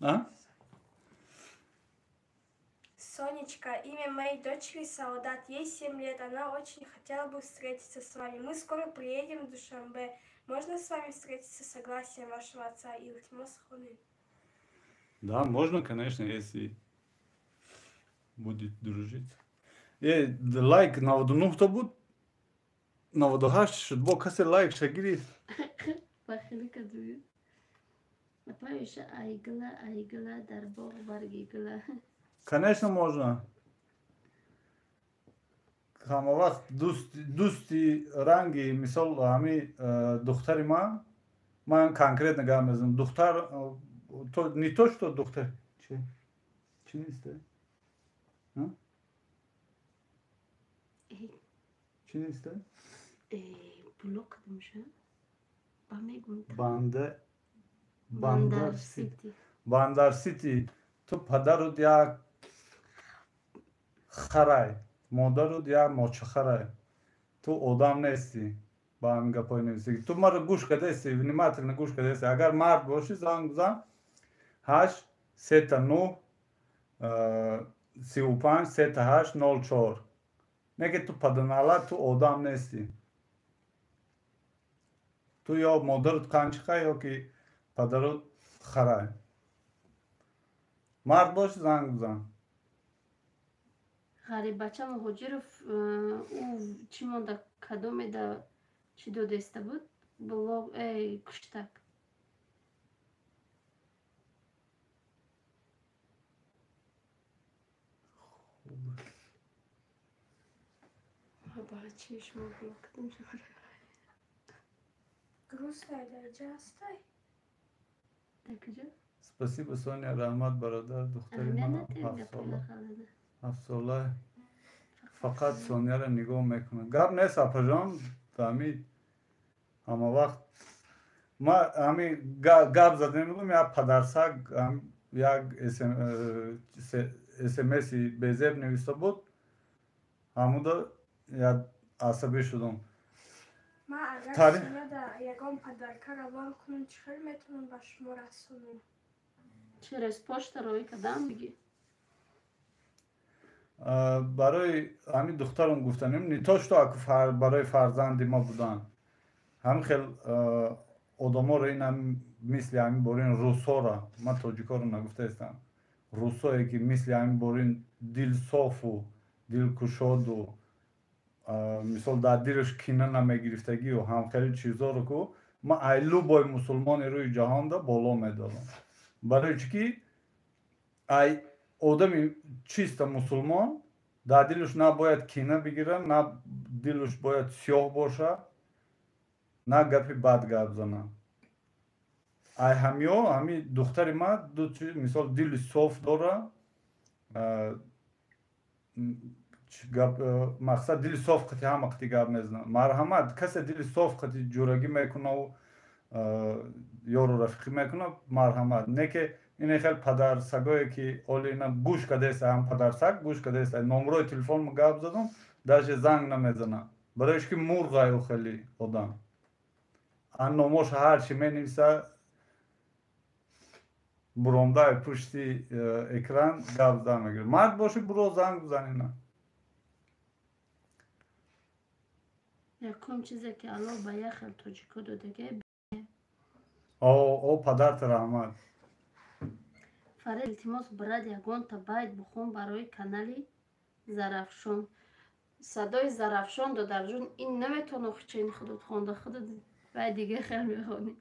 [SPEAKER 2] А?
[SPEAKER 3] Сонечка, имя моей дочери Саудат. Ей 7 лет. Она очень хотела бы встретиться с вами. Мы скоро приедем в Душанбе. Можно с вами встретиться с согласием вашего отца Илтимос Хоне?
[SPEAKER 2] Да, можно, конечно, если будет дружить. Лайк на водону кто будет? На водохаш, что две кассы лайк шагири.
[SPEAKER 1] Бахили кадуи. Напаешь айгла дар боғ баргигла.
[SPEAKER 2] Конечно, можно. Ҳама вақт дӯсти ранги мисол ҳами духтари ман конкретно гап мезанам. Духтар не то что духтар. Чи нест? Чи нест?
[SPEAKER 1] Блок думша. Бамегум.
[SPEAKER 2] Бандар Сити. Бандар Сити. То падаруд як харай. Модаруд як мочахарай. Tu odam nesti. Ba ҳамин гапҳои нависӣ. Ту маро гӯш кардеси, внимательно гӯш кардеси. Агар мард бошӣ, занг бизан 8 39 35 38 04. Неге ту паданала, ту одам нести. Ту ё модаруд қанчихай, ё ки падаруд харай. Мард бошӣ, занг бизан.
[SPEAKER 1] Ғарибача Муҳоҷиров ӯ чӣ монда кадомеда чӣ додеста буд? Блог куштак. Бачи шумо блог кадом шумо.
[SPEAKER 3] Грустная дайджастай.
[SPEAKER 1] Так ҷо?
[SPEAKER 2] Спасибо, Соня, раҳмат бародар, духтари ман 7 сола. Фақат Соняро нигоҳ мекунад. Гап нест апаҷон, ҳами ҳама вақт ма ҳами гап задем як падарсак як смс-и безеб нависта буд. ҳамуда як асабӣ шудам.
[SPEAKER 3] Ма агар шумо да ягон падарка равон кунам, чӣ хел метавонам ба шумо расонам?
[SPEAKER 1] Чера с почта рои кадам миги?
[SPEAKER 2] барои ҳамин духтарам гуфтанем не то что барои фарзанди ма будан. ҳамин хел одаморо ин мисли ҳамин борин русора, ма тоҷикоро нагуфтаистам. Русое ки мисли ҳамин борин дилсофу дилкушоду мисол дар дилаш кина намегирифтагию ҳамхели чизоро ку ма айлубои мусулмони рӯи ҷаҳонда боло медорам. барои чӣ ки ай одами чиста мусулмон дар дилаш набояд кина бигира, на дилаш бояд сиёҳ боша, на гапи бад гап зана. ай ҳамё ҳами духтари ман мисол дили соф дора, мақсад дили соф қати ҳама қати гап мезана. Марҳамат, касе дили соф қати ҷурагӣ мекунаву ёру рафиқӣ мекунад, марҳамат. Не ки ин хел падарсагое ки оли ина гӯш кардеста, ҳам падарсак гӯш кардеста, номерои телефонам гап задам, даже занг намезана. Бароиш ки мурғаю хели одам. Ан номоша ҳарчи менависа буромдаи пушти экран гап зада мегира. Мард бошӣ, биро занг бизанина.
[SPEAKER 1] Якум чизе ки алло ба як хел тоҷико додага.
[SPEAKER 2] О падарт раҳмат.
[SPEAKER 1] Фаред илтимос барад ягонта байт бухон барои канали Зарафшон. Садои Зарафшон додарҷон ин наметавону хичаин худод хонда худод бай дига хел мехони.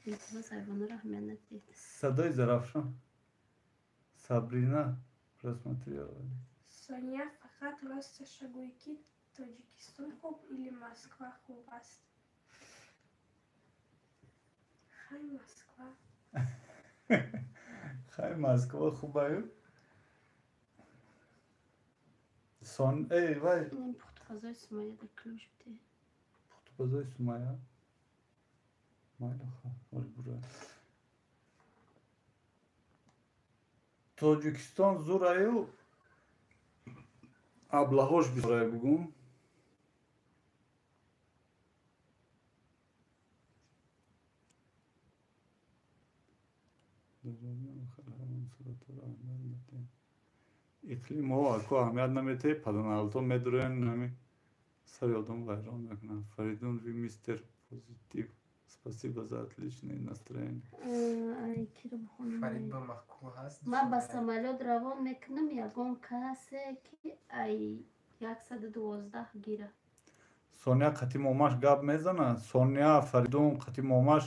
[SPEAKER 1] Илтимос айвонаро ҳамия надид.
[SPEAKER 2] Садои Зарафшон. Сабрина, просмотри.
[SPEAKER 3] Соня, фақат росташа гӯй ки Тоҷикистон хуб или Москва хуб аст? Хай Москва.
[SPEAKER 2] Хай Москва хубаю. Son, ey vay.
[SPEAKER 1] این پخت غذای سمیه در کلوش بده.
[SPEAKER 2] Puhtupazay Sumaya. Mayla var buraya. Tojikiston zurayu abla hoş bir soray bugün. İklim o ako ahamiyat namete padan alto medroyan nami sarıyordum gayron yakına. Faridun ve Mr. Pozitif. Спасибо за отличное настроение.
[SPEAKER 1] ای کی رو بخونم.
[SPEAKER 4] فرید با محکوم هست
[SPEAKER 1] من با سمالود روان میکنم یکون کسی که ای 112 گیره.
[SPEAKER 2] Sonya Katim Omaş gab mezana. Sonya Faridun Katim Omaş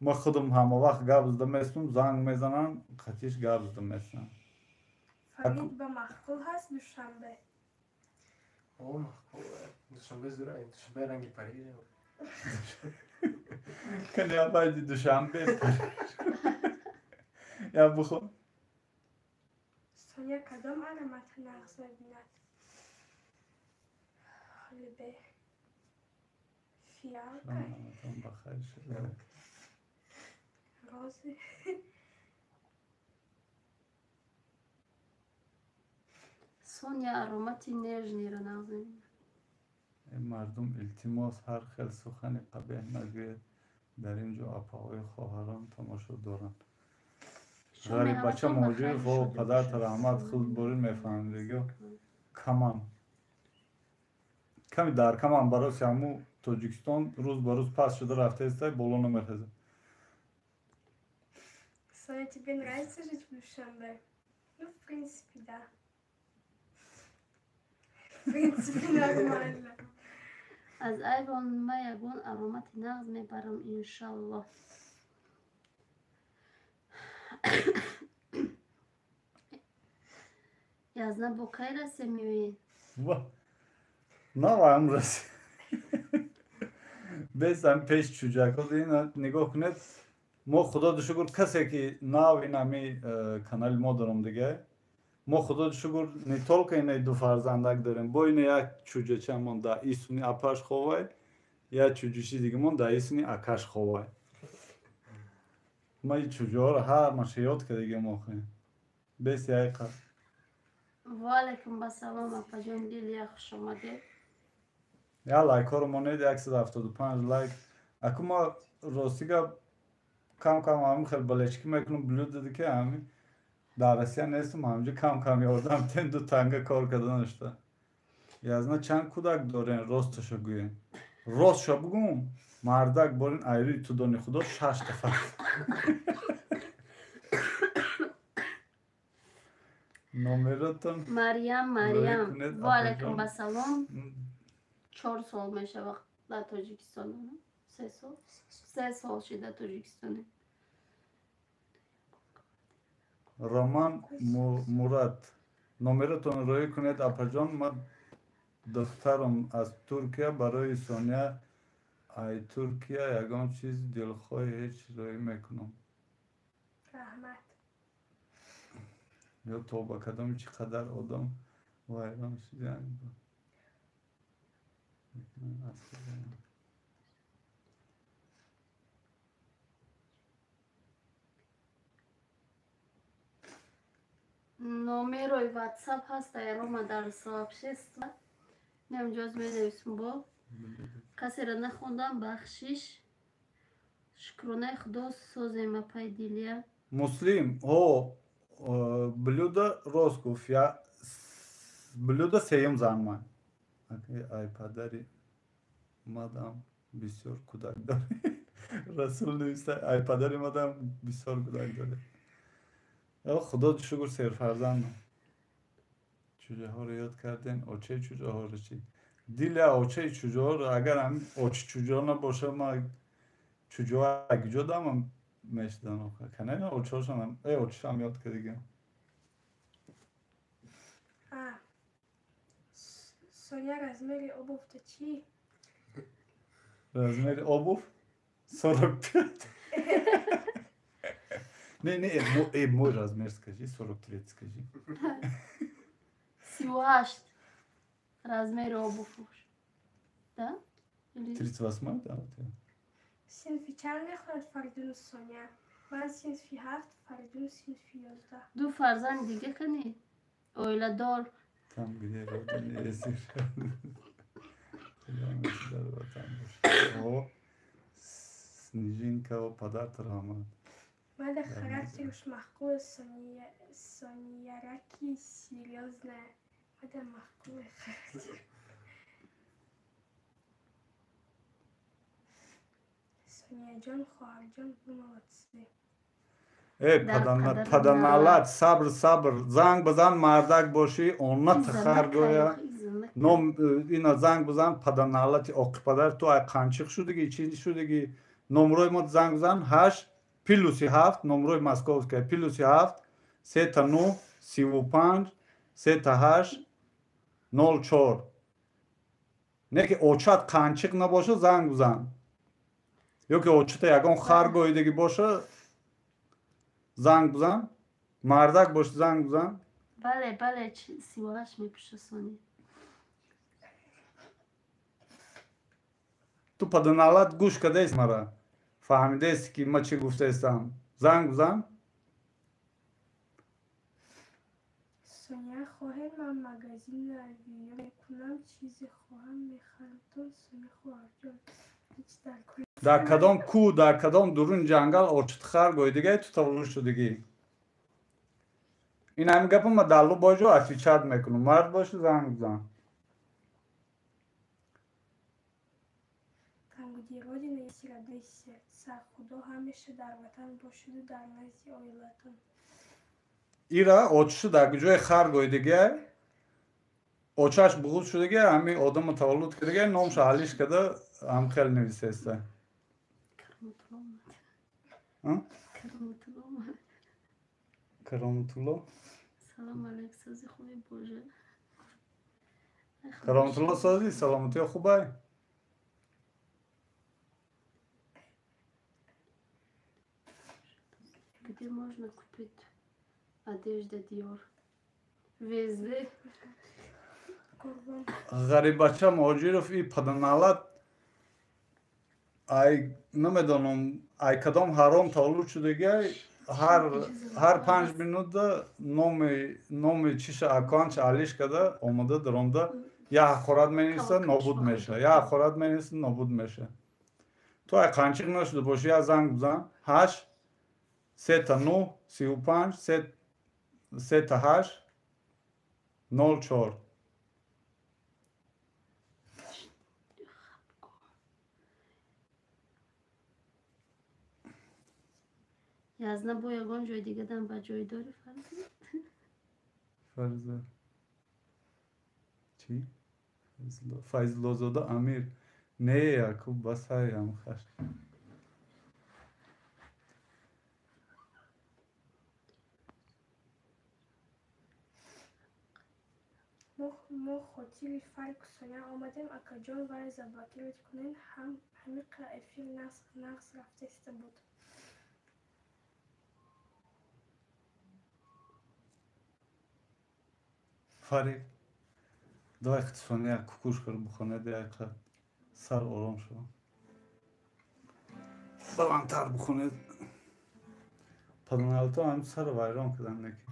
[SPEAKER 2] ما خودم همه وقت گاب زدم زنگ میزنن خطیش گاب زدم
[SPEAKER 3] فرید با مخکول هست دوشنبه.
[SPEAKER 4] او محکوم دوشنبه زورای دوشنبه رنگی پریده
[SPEAKER 2] کنه یا باید دوشنبه یا بخون
[SPEAKER 3] سونیا کدام علامت نقص می‌بیند؟ خیلی به فیال
[SPEAKER 2] بخیر شد
[SPEAKER 3] رازی
[SPEAKER 1] سونیا اروماتی نرژنی رو نازنین.
[SPEAKER 2] مردم التماس هر خیل سخن قبیح نگوید در اینجا اپاهای خواهران تماشا دارن غریب بچه موجود و پدر رحمت خود برین میفهمیدگی کمان کمی در کمان برای سیامو توجیکستان روز با روز پس شده رفته استای بولون مرکزه
[SPEAKER 3] Соня, тебе нравится жить в Душанбе? Ну, в принципе, да. В принципе, нормально.
[SPEAKER 1] از ایوان ما یکون ارومات نغز میبرم انشالله. یازنه با کی رسیم میوین؟
[SPEAKER 2] نه وام رسی بسیم پیش چوجاک ها دینا نگاه کنید ما خدا دو شکر کسی که ناو این همی کانال ما دارم دیگه ما خدا دو شکر نیتول که اینه دو فرزندک داریم با اینه یک چوجه چه من دا ایسونی اپاش خواه یا چوجوشی دیگه من دا ایسونی اکاش خواه ما این چوجه ها رو هر مشیات که دیگه ما خواهیم بسی های قد
[SPEAKER 1] و علیکم بسلام اپا جون لیلیا خوش آمده.
[SPEAKER 2] یا لایک ها رو مانید 175 لایک اکو ما راستی که کم کم همین خیلی بلشکی میکنم بلود داده که همین در رسیه نیستم همینجا کم کم یادم تن دو تنگه کار کردن اشته یازنا چند کودک دارین راستشو گوین راستشو بگم مردک بارین ایری تو دانی خدا 6 دفعه نومرتون
[SPEAKER 1] مریم و علیکم بسلام 4 سال میشه وقت در تاجیکستان 3 سال 3 سال شده تاجیکستان
[SPEAKER 2] رامان مراد نومرتون روی کنید اپاجان ما دخترم از ترکیه برای سونیا ای ترکیه یکان چیز دلخواه هیچ روی میکنم
[SPEAKER 3] رحمت
[SPEAKER 2] یا توبه کدام چقدر آدم ویران شدن
[SPEAKER 1] номерои ватсап ҳаст айрома дар сообщество намҷоз менависм бо касеро нахондам бахшиш шукронаи худо созема пайдилия
[SPEAKER 2] муслим о блюдо рост гуфт я блюдо сеюм занман ай падари мадам бисёр кӯдак дорӣ расул нависта ай падари мадам бисёр кӯдак дорӣ خدا شکر سیر فرزندم چوجه ها رو یاد کردین آچه چوجه ها رو چی دیل آچه چوجه ها رو اگر هم آچه چوجه ها نباشه ما چوجه ها اگه جا دام هم میشدن کنه نه آچه هاشون هم آچه هم یاد کردیم
[SPEAKER 3] سونیا رزمری обувь تو چی؟
[SPEAKER 2] رزمری обувь 45 Не, мой размер скажи, 43 скажи.
[SPEAKER 1] 38 размери обувь. Да? Или...
[SPEAKER 2] 38 да.
[SPEAKER 3] Sindsvi چند خود فردون سونیا من sindsvi 7 فردون sindsvi 11
[SPEAKER 1] دو فرزند دیگه کنی اویلا دار
[SPEAKER 2] Tam gidiyor. Esir. Selamünaleyküm vatandaş. O Sniženka o padar travma.
[SPEAKER 3] Мада характер уж махкула Соня Раки серьезная. Мада махкула характер. Соня Джон Хуарджон bu молодцы.
[SPEAKER 2] Padanlar sabır zang bazan mardak boşi onunla tıkar goya nom ina zang bazan padanlar okpadar tu ay kançık şudagi ikinci şudagi nomroy mod zang bazan hash pilusi haft nomroy maskovska pilusi haft seta nu 35 seta hash 04 ne ki oçat kançık na boşa zang bazan yok ki oçta yagon xar goydagi boşa زنگ بزن مردک باش زنگ بزن
[SPEAKER 1] بله 38 میپیشه سونی
[SPEAKER 2] تو پدنالات گوش کده است مرا فهمیده است که ما چی گفته استم زنگ بزن
[SPEAKER 3] سونیا خواهر من مگزین نرویه میکنم چیزی خواهم میخرم تو سونیا خواهر جان هیچ در کل
[SPEAKER 2] در کدام کو در کدام درون جنگل orçut xar goydige tutulmuş şudigi این همین گپم ما دلو باجو اچی چاد میکنم مرد باشه زنگ بزن
[SPEAKER 3] там где родина есть радость сердца худо همیشه در وطن باشد و در نزد اویلاتون
[SPEAKER 2] ایرا اوچشو در جای خر گویدیگه اوچاش بغوز شدگه همی آدم تولد کردگه نامش حالیش کده هم خیلی نویسه است کرامتولو
[SPEAKER 1] سلام علیک سازی خوبی بوجه
[SPEAKER 2] کرامتولو سازی سلامتی خوبه
[SPEAKER 1] Где можно купить одежду Dior? Везде.
[SPEAKER 2] غریبچه ماجیروف ای پدنالات ای نمیدانم ای کدام حرام تولد شدگه هر 5 minut نام چیش اکانچ علیش کده آمده درامده یا خورد مینیسته نابود میشه یا خورد مینیسته نابود میشه تو ای قنچیق نشده باشی یا زنگ بزن 8 3 تا 9 35 3 تا 8 04
[SPEAKER 1] یازنه بو یگان جای دیگه دم با جای داری
[SPEAKER 2] فرزه چی؟ فیضلوزاده امیر نه یکوب بس های هم خش
[SPEAKER 3] ما хотели фарк Соня آمدیم اکا جان ولی زباکیرت کنین همه افیل نقص رفته بود
[SPEAKER 2] فرید دای خطفانه یک کوکوش کرد بخونه ده یک سر آرام شد بلندتر بخونه پدنالتو هم سر ویران کردن نکی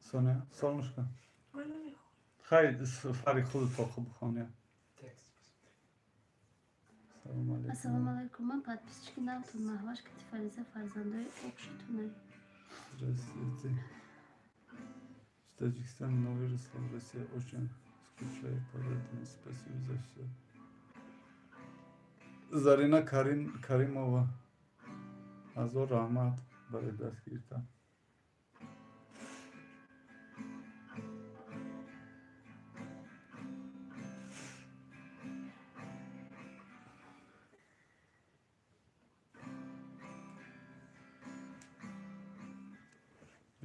[SPEAKER 2] سونیا سالمش کن خیلی فرید خود تا خوب بخونه سلام علیکم
[SPEAKER 1] السلام علیکم من подписчики نمتون محواش که فریزه فرزندای общитونه
[SPEAKER 2] Здравствуйте. В Таджикистане новый ресторан. Россия очень скучает по родине. Спасибо за все. Зарина Каримова. Азор Ахмад. Баридас Киртан.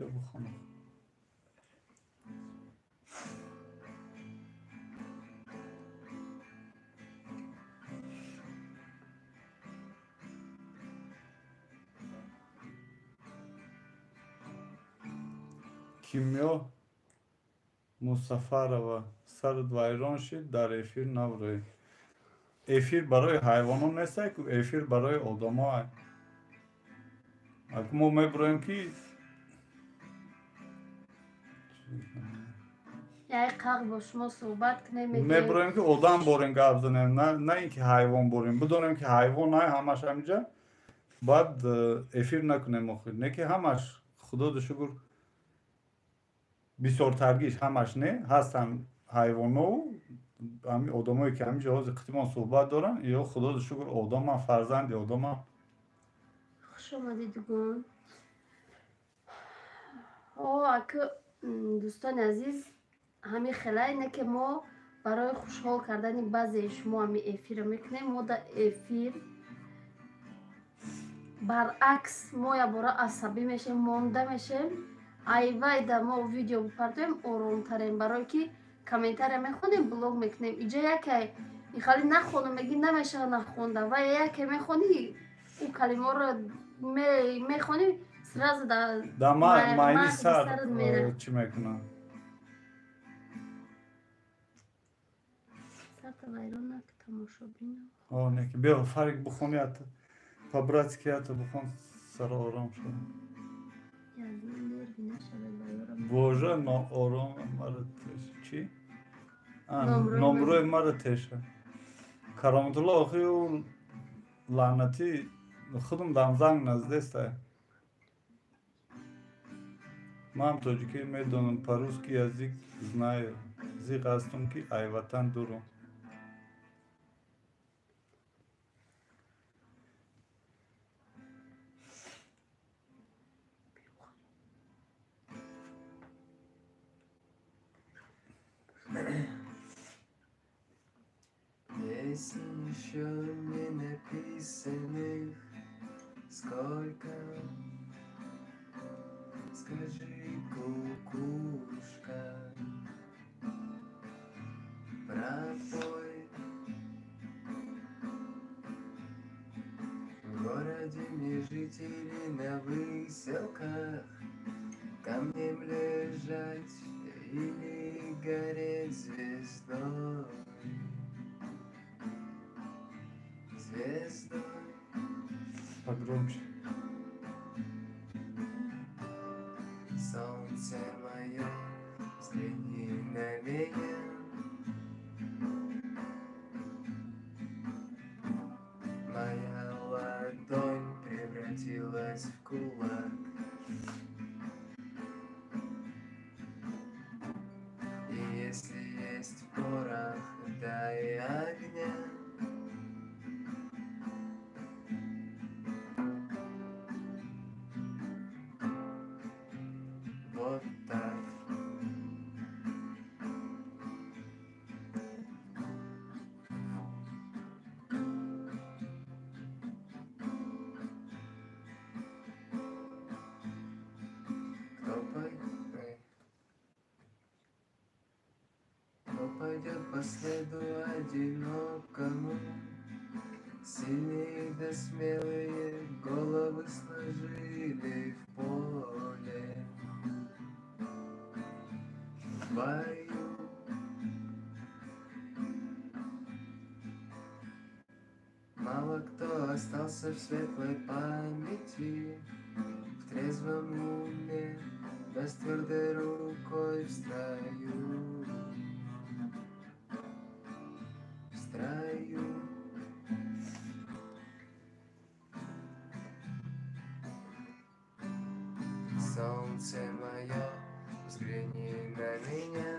[SPEAKER 2] بیا بخونم Кимё Мусафарова сард вайрон шид дар эфир наврӯй. Эфир барои ҳайвонон нестай ку эфир барои одамоа. Мо мебуроем ки
[SPEAKER 1] як қақ бо шумо суҳбат кунем
[SPEAKER 2] мебуроем ки одам борем гап занем, на ин ки ҳайвон борем. Бидонем ки ҳайвон най ҳамаш ҳамиҷа баъд эфир накунем охир. Не ки ҳамаш худоду шукр бисёр таргиш ҳамаш не ҳастан ҳайвонову одамое ки ҳамиҷа ҳозир қитимон суҳбат доранд ё худоду шукр одаман фарзанди одаман.
[SPEAKER 1] хуш омадед дугон. ака дӯстони азиз ҳамин хела ине ки мо барои хушҳол кардани баъзеи шумо ҳамин эфирро мекунем. Мо дар эфир баръакс мо ябора асабӣ мешем, монда мешем. Айвай дар мо видео бипартоем оромтарем, барое ки комментария мехонем, блог мекунем. Иҷо яке ихали нахону меги намешава нахонда ва яке мехони ӯ калимаро мехони сразу
[SPEAKER 2] дар майни сар
[SPEAKER 1] сарат мера.
[SPEAKER 2] чӣ мекунам?
[SPEAKER 1] Сарта вайрон нак тамошобина.
[SPEAKER 2] Неки бё Фарик бухони ата по-братски ата бухон сара ором шуд.
[SPEAKER 1] Язнин нерви нашавад вайрон.
[SPEAKER 2] Божа ноором мара теша. Чӣ?
[SPEAKER 1] Номрӯи
[SPEAKER 2] мара теша. Кароматулло охи ӯ лаънатӣ худам дам занг наздестай. Ман тоҷикӣ медонам, по-русски язик знаю. Зиқ астум ки ай ватан дурум.
[SPEAKER 4] Песен еще не написанных сколько. Скажи, кукушка, пропой. В городе мне жители на выселках, камнем лежать или гореть звездой. Звездой.
[SPEAKER 2] Погромче.
[SPEAKER 4] Солнце мое, взгляни на меня. Моя ладонь превратилась в кулак. И если есть порох, дай огня. Вот так. Кто пойдет по следу одинокому? Сильные да смелые головы сложили в поле. В бою. Мало кто остался в светлой памяти, в трезвом уме, да с твердой рукой в строю. В строю. Солнце мое, взгляни на меня.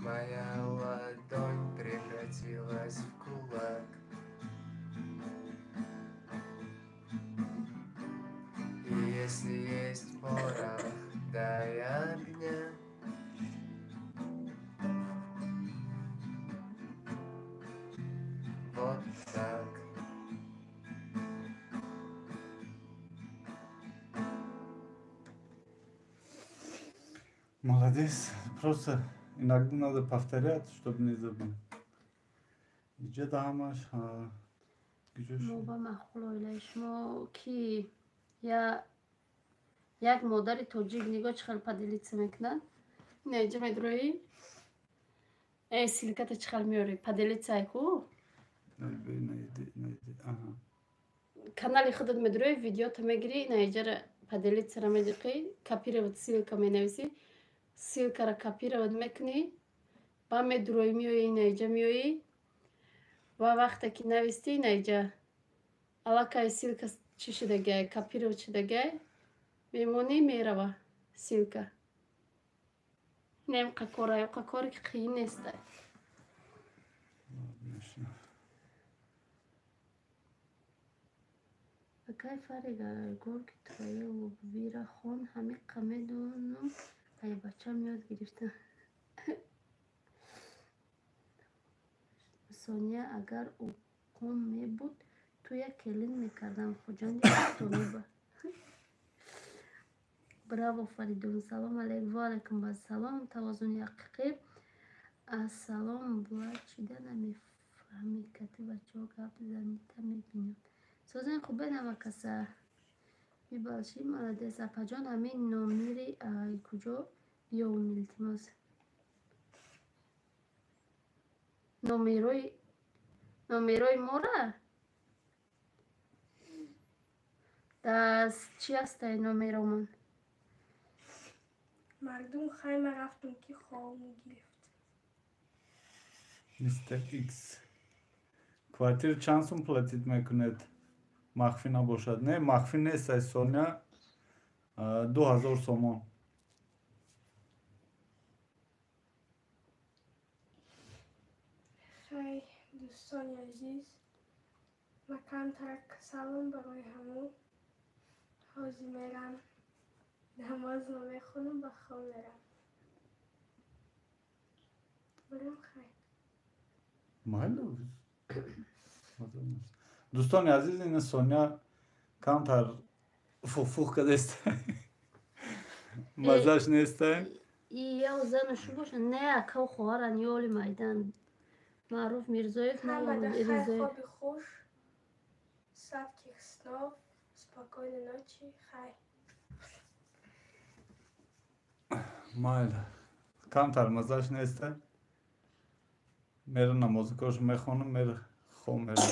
[SPEAKER 4] Моя ладонь превратилась в кулак. И если есть порох, дай огня. Вот так.
[SPEAKER 2] Молодец. Просто иногда надо повторять, чтобы не забыть. Иджа дамаш,
[SPEAKER 1] мо ба маъқул оилаи шумо ки Я як модари тоҷик нигоҳ чӣ хел падилитса мекунад. Неҷа медрои силката чӣ хел меёри падилитсай ку канали худат медрои видеота мегири наиҷара падилитсара медиқи копировать силка менависи силкара копировать мекунӣ ба медрои меои наиҷа меои ва вақте ки нависти наиҷа аллакай силка чӣ шудагай копировать шудагай мемонӣ мерава силка немқа кора ёқа кори ки қиин нестай. Какая фарига горки твои убира хон ҳами қамедону ай бачам ёд гирифта. Соня агар уқум мебуд ту як келин мекардам хуҷанди тониба. Браво Фаридун. Салом алейкум. Ва алейкум ассалом. Тавазуни ҳақиқӣ. Ассалом була чида намефаҳми кати бачаҳо гап занита мебинам. Созен хубе намакаса. Мибалши молодец. Апаҷон ҳамин номери куҷо биёвум илтимос. Номерои мора? Дас чӣ ҳастай номеромон?
[SPEAKER 3] Мардум хайма рафтум ки хоҳам гирифт.
[SPEAKER 2] Мистер Икс. Квартира чанд сум платит мекунед? Махфӣ набошад. Не, махфӣ нест ай Соня. 2000 сомон.
[SPEAKER 3] Хай, дӯстони азиз. Макамтарак салом барои ҳамон. ҳозир мерам. Намозно мехонам ба хоб мерам. Барам хай.
[SPEAKER 2] Майли. Дӯстони азиз, ин Соня камтар фух кадестай. Мазаш нестай.
[SPEAKER 1] Я заношу боша. Не ака хоҳаран ёли майдан. Маъруф Мирзоев
[SPEAKER 3] Ҳамада хай
[SPEAKER 1] Ризоев.
[SPEAKER 3] хоби хуш. Сладких снов. Спокойной ночи. Хай.
[SPEAKER 2] Майли. Камтар мазаш нестай. Мера намозикош мехонам, мера хо мера.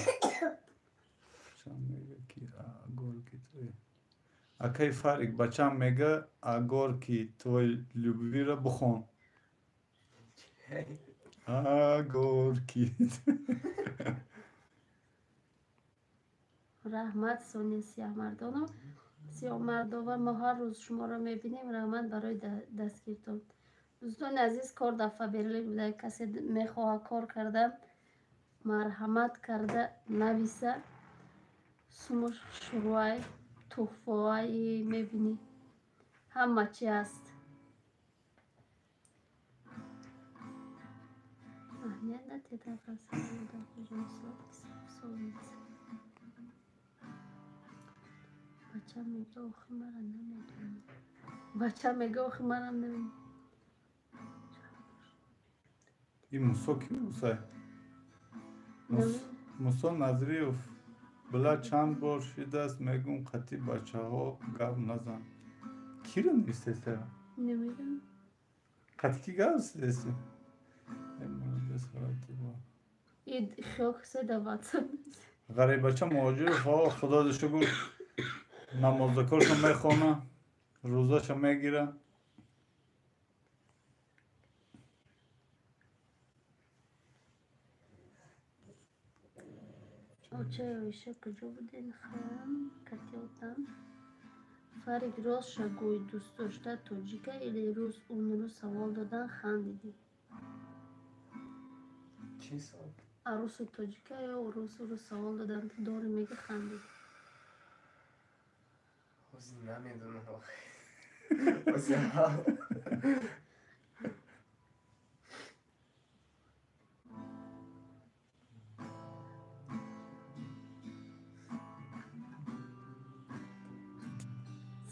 [SPEAKER 2] Акай Фарик, бачам мега агорки твои любвира бухон. Агорки.
[SPEAKER 1] Раҳмат Соня Сиёҳмардонов. Сиёҳмардова мо ҳар рӯз шуморо мебинем. Раҳмат барои дастгиртон. Дӯстони азиз, кор дафъа берилӣ буда. Касе мехоҳад кор кардан марҳамат карда нависа сумуш шуруай туҳфаи мебинӣ ҳама чи ҳаст. Аҳмият надеда фасада хуҷон солница. Бачам мега охи мара намедонам. Бачам мега охи марам намедонам.
[SPEAKER 2] ин Мусо ки Мусо? Мусо Назриев. Била чанд бор шидааст мегӯм қатӣ бачаҳо гап назан. Киро нестеса?
[SPEAKER 1] Намедонам.
[SPEAKER 2] Қатӣ ки гап нестеса?
[SPEAKER 1] ин шохсе да ватсап.
[SPEAKER 2] ғарибача муҳоҷир худо шукр намоздакошо мехона, рӯзашо мегира.
[SPEAKER 1] Очаи оиша куҷо буден? Хам катиотам. Фарик рост шагӯй дӯстдошта тоҷика или рӯз унро савол додан хандидӣ?
[SPEAKER 4] Чӣ савол?
[SPEAKER 1] Арӯси тоҷика ё рӯз савол додан дори мега хандидӣ?
[SPEAKER 4] Ҳозир намедонам.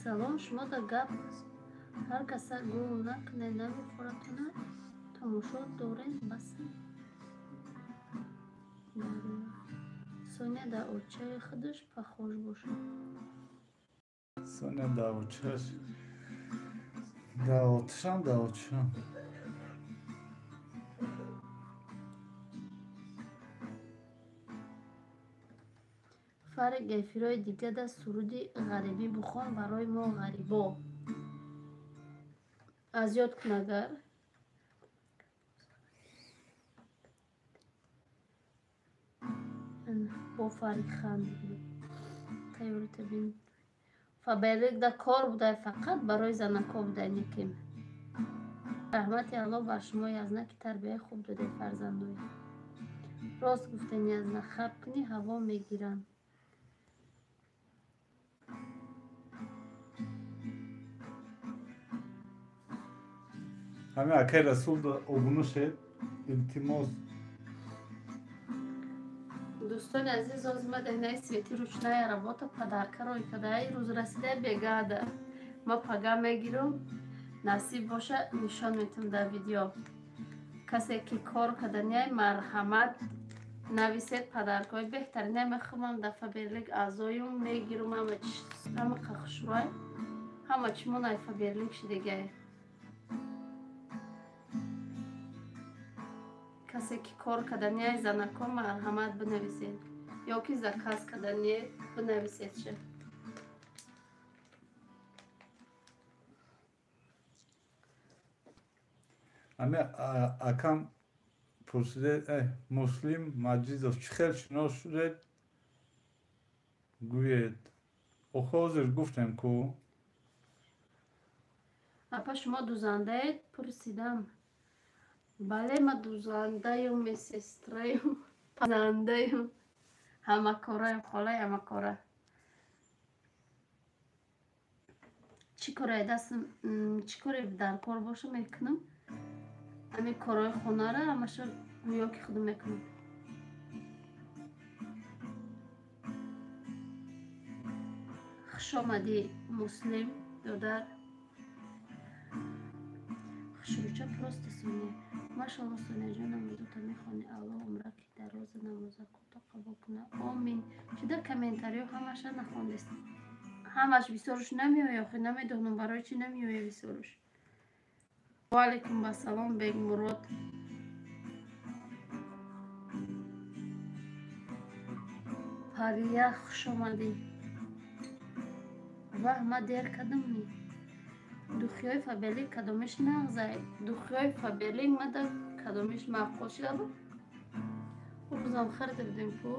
[SPEAKER 1] Салом, шумо да гап ҳар каса гӯл накунед, намехӯратона тамошо дорем баса. Соня дар очаи худаш пахош бошад.
[SPEAKER 2] Sonya Davutçar. Davutçam.
[SPEAKER 1] фаре гефирои дига да суруди ғарибӣ бухон барои мо ғарибо аз ёд кун агар бо фарихан фаберлик да кор будай фақат барои занако будай никим раҳмати алло бар шумо язнаки тарбияи хуб додаи фарзандои рост гуфтани язна хаб кунӣ ҳаво мегирам
[SPEAKER 2] Ҳамин акай Расул да обуну шед илтимос.
[SPEAKER 1] Дӯстони азиз озима деҳнаи свети ручная работа падаркаро икадаи рӯз расида бегада ма пага мегирам насиб боша нишон метам дар видео касе ки кор каданяй марҳамат нависед падаркои беҳтарина мехӯмам дар фаберлик аъзоюм мегирам ҳама қахшурай ҳама чимонай фаберлик шидегай касе ки кор каданяй занако марҳамат бинависед ё ки заказ каданяй бинависед ше
[SPEAKER 2] Ами акам пурсиде Муслим Маҷидов чӣ хел шинос шудед гӯед охо ҳозир гуфтем ку
[SPEAKER 1] апа шумо дузандаед пурсидам бале ма дузандаю медсестраю пазандаю ҳамакораю холаи ҳамакора чӣ кораи дастам чӣ коре дар кор боша мекунам ҳамин корои хонара ҳамаша гӯё ки худам мекунам хушомадӣ Муслим додар хушрӯча просто Соня машалло Соня ҷон намозота мехони алло умраки дароза намоза кӯтоҳ қабул куна омин чида комментариё ҳамаша нахондест ҳамаш висоруш намеоя охи намедонам барои чӣ намеоя висоруш ва алайкум басалом бек Мурод Пария хушомадӣ ваҳ ма дер кардамми духиёи фаберлик кадомиш нағзай духиёи фаберлик мада кадомиш маъқул шуда буд рӯзам харида будем ку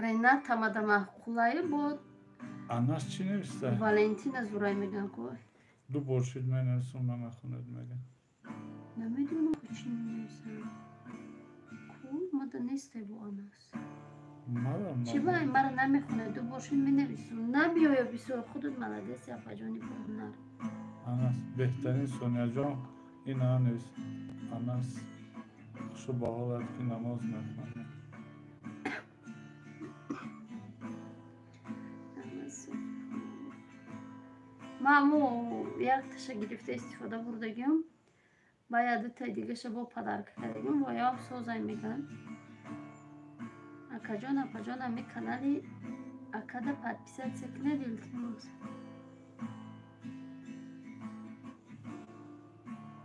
[SPEAKER 1] Рената мада маъқулае буд
[SPEAKER 2] аннаш чӣ нависта
[SPEAKER 1] Валентина зурай меган ку
[SPEAKER 2] ду боршид менависум намехонед меган
[SPEAKER 1] намедонам ку чӣ менависам ку мада нестай бо анас чӣ бай мара намехонад ду боршид менависам намеоя бисёр худат маладеси апаҷони пурҳунар
[SPEAKER 2] Анас беҳтарин Соняҷон ина навис Анас хушу ба ҳолат ки намоз мехонад
[SPEAKER 1] ман мо як таша гирифта истифода бурдагим бая дутаи дигаша бо падарка кардагим воям созай меган акаҷон апаҷон ами канали акада подписатсия кунед илтимос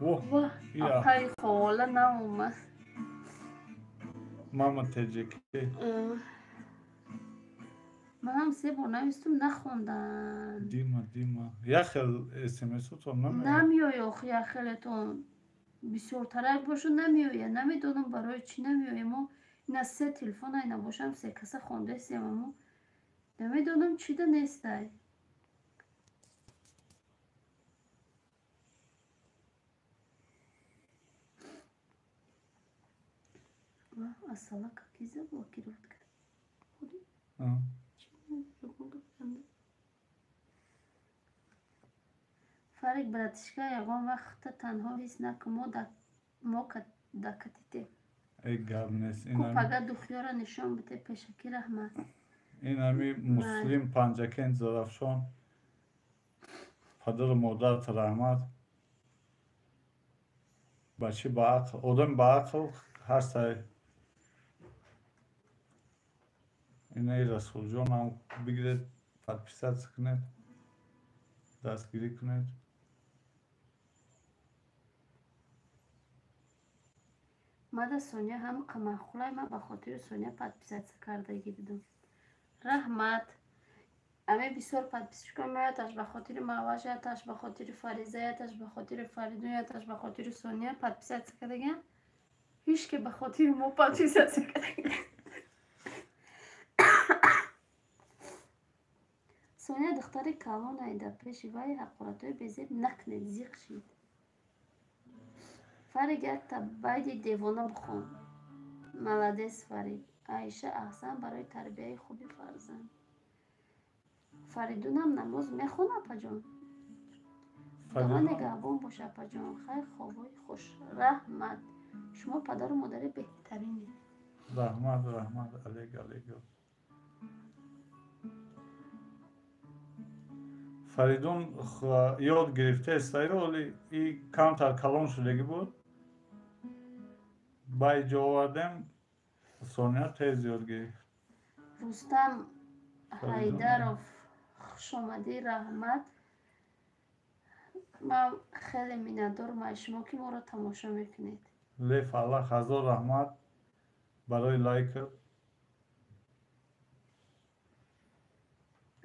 [SPEAKER 1] ваҳ апаи хола наомад
[SPEAKER 2] мама теҷеки
[SPEAKER 1] манам се бор навистум нахондан
[SPEAKER 2] дима яхел смсотон
[SPEAKER 1] намеоя охи яхелетон бисёртарак бошу намеоя намедонам барои чӣ намеоя мо ина се телефона ина бошам се каса хондастем амо намедонам чида нестай асалака киза блокировка Фарик братишка ягон вақта танҳо ҳис накун мо дакатите
[SPEAKER 2] ай гап нест
[SPEAKER 1] купага духёра нишон бите пешакӣ раҳмат
[SPEAKER 2] ин ами Муслим Панҷакен Зарафшон падару модарат раҳмат бачи ба ақл одам ба ақл ҳар сай Ина и Расулҷон ҳам бигиред подписатсия кунед, дастгирӣ кунед.
[SPEAKER 1] мада Соня ҳам қамахулай ма ба хотири Соня подписатсия кардаги дидум. Раҳмат. Аме бисёр подписчика меояташ ба хотири Мавашаташ, ба хотири Фаризаяташ, ба хотири Фаридуяташ, ба хотири Соня подписатсия кардаган. Ҳеҷ ки ба хотири мо подписатсия кардаган. Соня духтари калон айда пеши вай ҳақоратҳои безеб накунед, зиқ шид. Фарид як табайди девона бихон. Маладес Фарид. Аиша аҳсан барои тарбияи хуби фарзанд. Фаридунам намоз мехона апаҷон. Худованд нигаҳбон бош апаҷон. Хайр хобои хуш. Раҳмат. Шумо падару модари беҳтаринед.
[SPEAKER 2] Раҳмат алек. Фаридун ёд гирифтест айро, вале и камтар калон шудаги буд. Баи ҷо овардем, Соня тез ёд гирифт.
[SPEAKER 1] Рустам Ҳайдаров хушомадӣ, раҳмат. Ман хеле миннатдорам аз шумо ки моро тамошо мекунед.
[SPEAKER 2] Леф Аллах ҳазор раҳмат барои лайкат.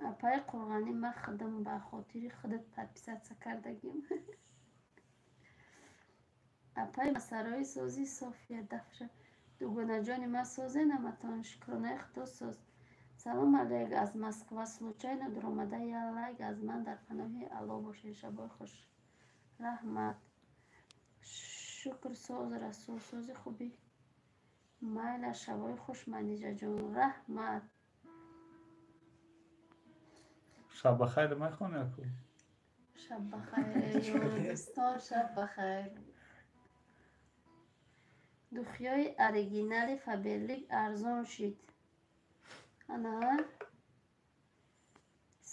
[SPEAKER 1] Апай Қурғанӣ ма худам ба хотири худат подписатсия кардагим. Апай масарои созӣ София Дафша. Дугонаҷони ма созе наматон шукронаи худо соз. Салом алейк аз Москва. Случайно дуромада я лайк аз ман дар паноҳи Алло бошед. Шабои хуш. Раҳмат. Шукр соз Расул сози хубӣ. Майла шабои хуш маниҷаҷон. Раҳмат.
[SPEAKER 2] Шаббахайр мехонӣ аку?
[SPEAKER 1] Шаббахайр Ёрдистон, шаббахайр. Духёи оригинали Фаберлик арзон шид. Ана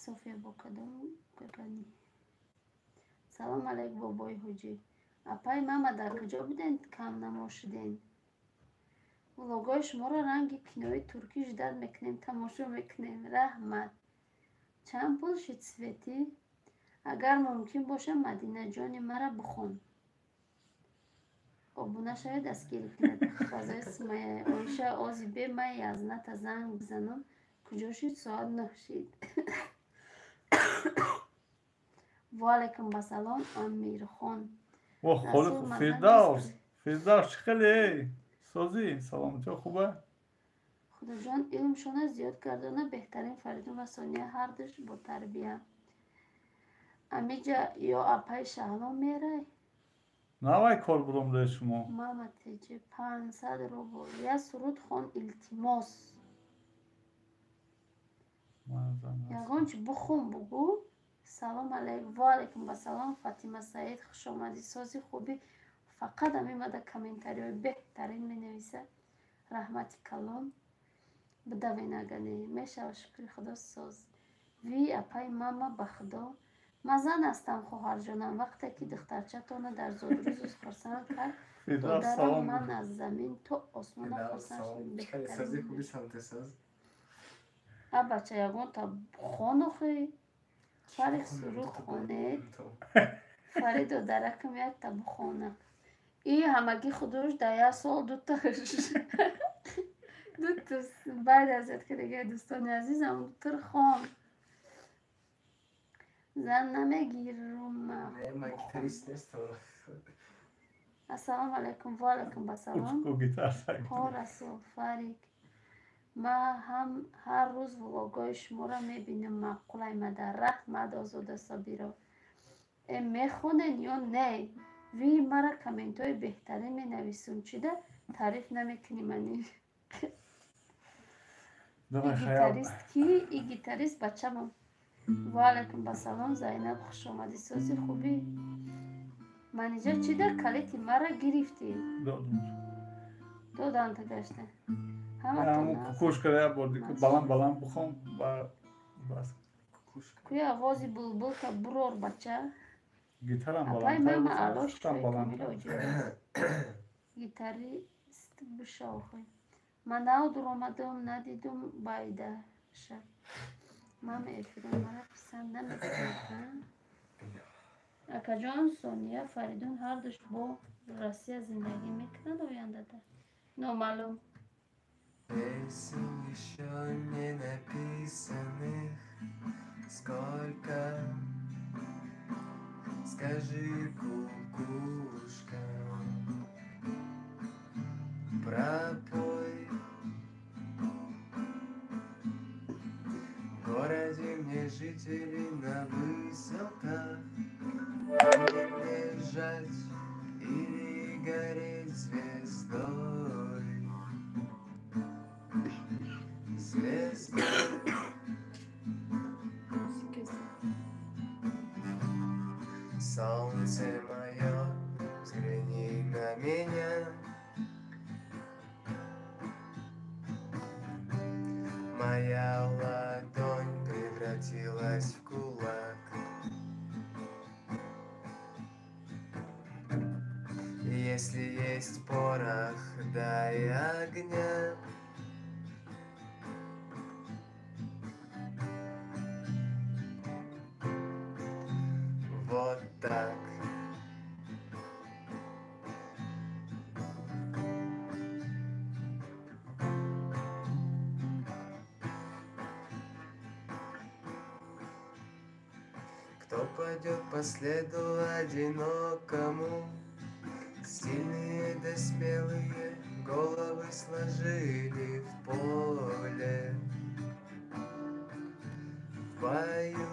[SPEAKER 1] София бо кадом гагани. Салом алейк бобои ҳуҷӣ. Апай мама дар куҷо буден кам намошиден? Влогои шуморо ранги кинои туркӣ ждат мекунем, тамошо мекунем. Раҳмат. Чанд пул шид светӣ? Агар мумкин боша Мадинаҷони мара бихон. Обуна шавед дастгирӣ кунед. Фазои Сумайя. Оиша Озибе май язната занг бизанам. Куҷо шид? Соат 9 шид. Ва алайкум басалом Амирхон.
[SPEAKER 2] Ох, Фирдавс чӣ хеле созӣ? Саломатиё хуба?
[SPEAKER 1] Худоҷон илмшона зиёд гардона беҳтарин Фаридун ва Сония ҳардуш бо тарбия. Амиҷа ё апай шаҳлом мерай?
[SPEAKER 2] Навай кор буромда шумо.
[SPEAKER 1] Мама теҷи 500 рубл. Я суруд хон илтимос. Ягон чи бухум бугу. Салом алейк. Ва алейкум басалом Фатима Саид хушомадӣ сози хубӣ. Фақат амимада комментариҳои беҳтарин менависа. Раҳмати калон. Бидавен агане мешава шукри худо соз. Ви апай мама ба худо. Ман зан ҳастам хоҳарҷонам. Вақте ки духтарчатона дар зодрӯзу хурсанд кард, додарам ман аз замин то осмона хурсанд шуд. Беҳтарин. Бача ягон та хон охи. Фарих суруд хонед. Фаридо даракам як та бухона. И ҳамагӣ худош да як сол дута байд азят кардага дӯстони азизам дутар хон. Зан намегирум. Ассалому алейкум. Ва алейкум басалом. Ҳо Расул Фарик. Ман ҳар рӯз влогои шуморо мебинам. маъқулай мадар. Раҳмат Озода Собиро. Мехонен ё не? Ви мара комментҳои беҳтарин менависун. Чида таъриф намекунӣ мани? Гитарист ки? И гитарист бачамам. Ва алейкум басалом Зайнаб хушомадӣ сози хубӣ. Маниҷа чида калити мара гирифтӣ? Доданд гашта.
[SPEAKER 2] Кукушкара баланд бухом бас.
[SPEAKER 1] Куя овози булбулка бурор бача.
[SPEAKER 2] Гитарам
[SPEAKER 1] Апай мама
[SPEAKER 2] баланд.
[SPEAKER 1] алош чой камило ҷо. Гитарист бишохи. من نودر آمدم ندیدم بایده شب من افرین مرا پسند نمی‌کنم. اکا جانسون یا فریدون هر دوش با روسیه زندگی میکنند آینده ده نامعلوم.
[SPEAKER 4] Песен еще не написанных сколько, скажи, кукушка, пропой. В городе мне жители на высотах, не лежать или гореть звездой. Звездой. Солнце мое, взгляни на меня. Моя ладонь превратилась в кулак. Если есть порох, дай огня. Вот так. Кто пойдет по следу одинокому? Сильные да смелые головы сложили в поле, в бою.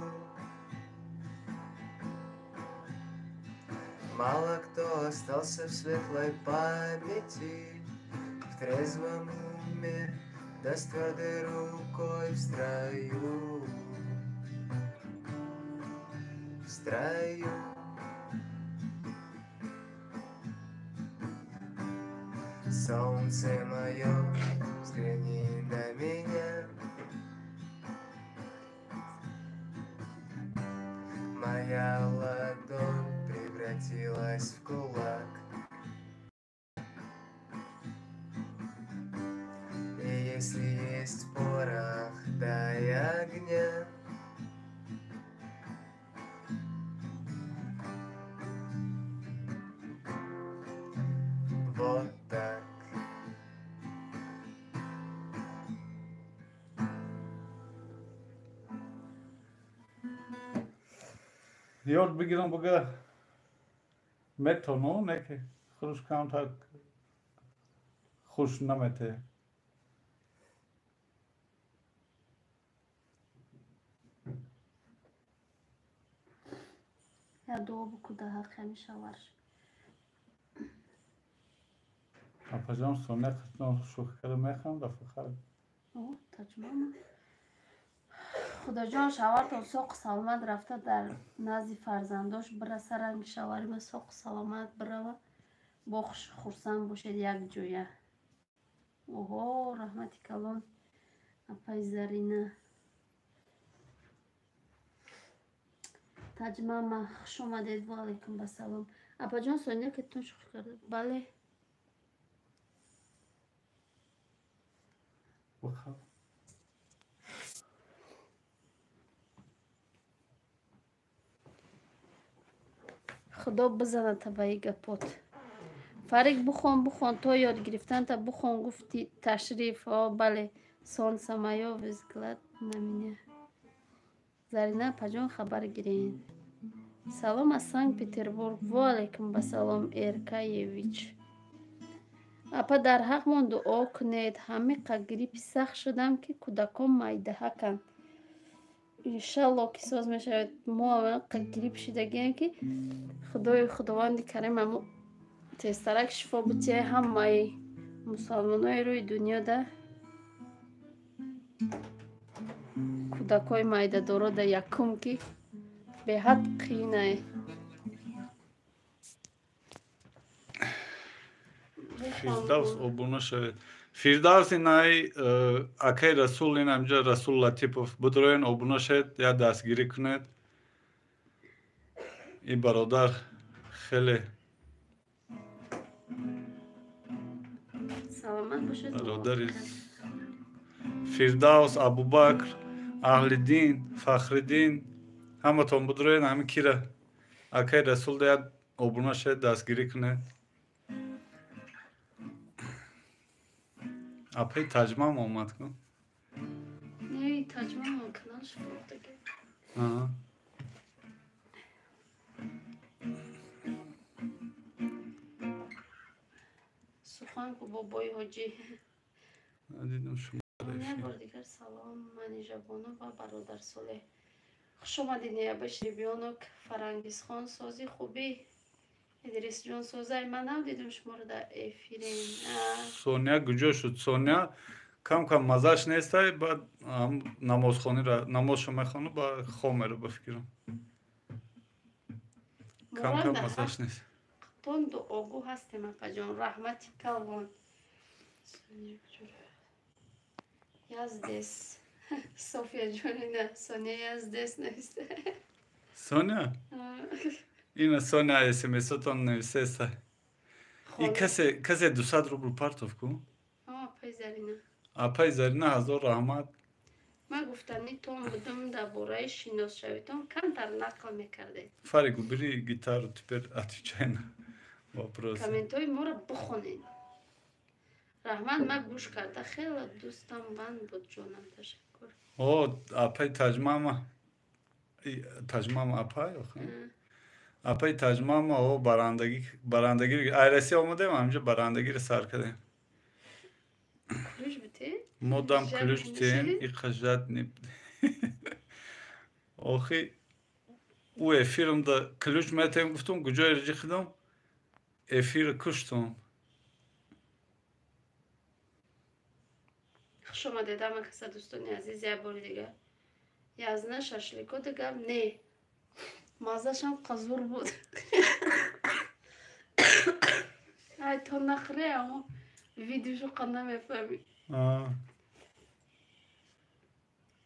[SPEAKER 4] Мало кто остался в светлой памяти, в трезвом уме, да с твердой рукой в строю. В строю. Солнце мое, взгляни на меня. Моя ладонь превратилась в кулак. И если есть порох, дай огня. Вот так.
[SPEAKER 2] یاد بگیرم بگه متونو نه که خوش کام تا خوش نمته
[SPEAKER 1] یا دو بکوده حق همیشه ورش
[SPEAKER 2] اپا جان سونه خطنان شوخ کرده میخوام دفعه خواهد
[SPEAKER 1] او تجمعه خدا جان شوهرتان سوق سلامت رفته در نزد فرزنداش برسه رنگ شوهرم سوق سلامت بروه بخش خورسند باشد یک جویه اوه رحمتی کلان اپای زرینه تجمع ما خوش آمدید و علیکم بسلام اپا جان سونیا که تون شوخ کرده بله
[SPEAKER 2] بخواه
[SPEAKER 1] خدا بزنه تا به این گپات فرق بخون تو یاد گرفتن تا بخون گفتی تشریف بله سان سمایا وزگلت نمینه زرینه پجان خبر گیرین سلام از سنگ پتربورگ و علیکم بسلام ارکایویچ اپا در حق من دعا کنید همه گریپ سخت شدم که کودکان مایده کن انشالله که ساز می شود ما همه گریپ شدگیم که خداوند کریم همو تسترک شفا بچه همه مسلمان های روی دنیا ده کودکای مایده دارو ده یکم که به حد قینه
[SPEAKER 2] فیردوس obuna شد فیردوس اینای اکی رسول این همجا رسول لطیپوف بدروین obuna شد یا دستگیری کند این برادر خیلی
[SPEAKER 1] سلامت саломат бошед.
[SPEAKER 2] برادر فردوس ابوبکر اهلدین فخردین همتون بدروین همین کیره اکای رسول دیاد обруна шед дастгирӣ кунед апаи таҷмам омад кун
[SPEAKER 1] Не, таҷмам канал шуфтаги. Сухан ку бобои ҳоҷӣ.
[SPEAKER 2] дидам шумо
[SPEAKER 1] Як бор дигар салом, мани Жабоно ва бародар Солеҳ. Хуш омадед Ниябаш Рибёнок, Фарангизхон, сози хубӣ. Идрисҷон созай, ман навдидам шуморо дар эфирем.
[SPEAKER 2] соня куҷо шуд соня кам кам мазаш нестай баъд намозшо мехону ба хомеро ба фикрам кам кам мазаш нест
[SPEAKER 1] Тон дуогӯ ҳастем апаҷон, раҳмати калвон. Яздес. София ҷонина, Соня Яздес нависта.
[SPEAKER 2] соня ина соня смсотон нависеста и касе 200 рубл партов ку
[SPEAKER 1] Апаи Зарина.
[SPEAKER 2] апаи зарина ҳазор раҳмат
[SPEAKER 1] Ман гуфтани тон будам дар бораи шиносшавитон камтар нақл мекардед.
[SPEAKER 2] фаригу бири гитару тепер отвечай на вопрос
[SPEAKER 1] Комментҳои моро бихонед. Раҳмат, ман гӯш карда хеле дӯстам банд буд ҷонам, ташаккур.
[SPEAKER 2] о апаи таҷмама апай апаи таҷмама о барандагӣ айраси омадем ҳамҷо барандагиро сар кардем
[SPEAKER 1] Ключ бите?
[SPEAKER 2] мо дам
[SPEAKER 1] Жаб
[SPEAKER 2] ключ тем
[SPEAKER 1] куниши?
[SPEAKER 2] и қажат не охи у эфирымда ключ метем гуфтум куҷо ирҷи хидам эфир куштум
[SPEAKER 1] Хуш омадед ҳама каса дӯстони азиз, як бори дигар. Язна шашлико дигар не. Маззашам қазур буд. Ай, то нахӯре, аммо видеошо қан намефаҳмӣ.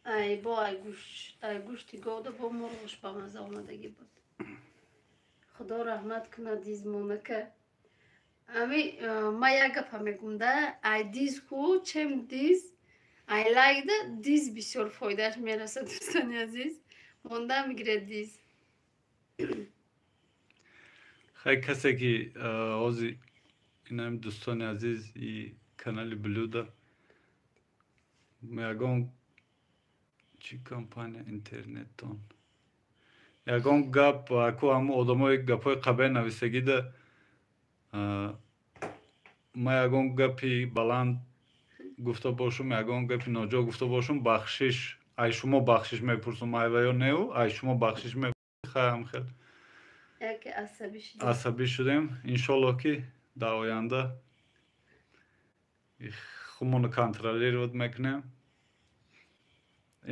[SPEAKER 1] Ай, бо ай гӯшти года бо мурғуш ба мазза омадагӣ буд. Худо раҳмат кунад дизмонака. Ами ма як гапа мегум да, ай диз ку чем диз ай лайкда диз бисёр фоидааш мерасад дӯстони азиз. Монда мегирад диз.
[SPEAKER 2] хай касе ки ҳозир инам дӯстони азиз и канали блюда ягон чӣ компания интернеттон ягон гап аку ҳамун одамои гапҳои қабе нависагида ма ягон гапи баланд гуфта бошум ягон гапи ноҷо гуфта бошум бахшиш ай шумо бахшиш мепурсум ай ва ё неу ай шумо бахшиш мехаҳам хел
[SPEAKER 1] Яке
[SPEAKER 2] асабӣ шудем иншолло ки дар оянда худмонро контролировать мекунем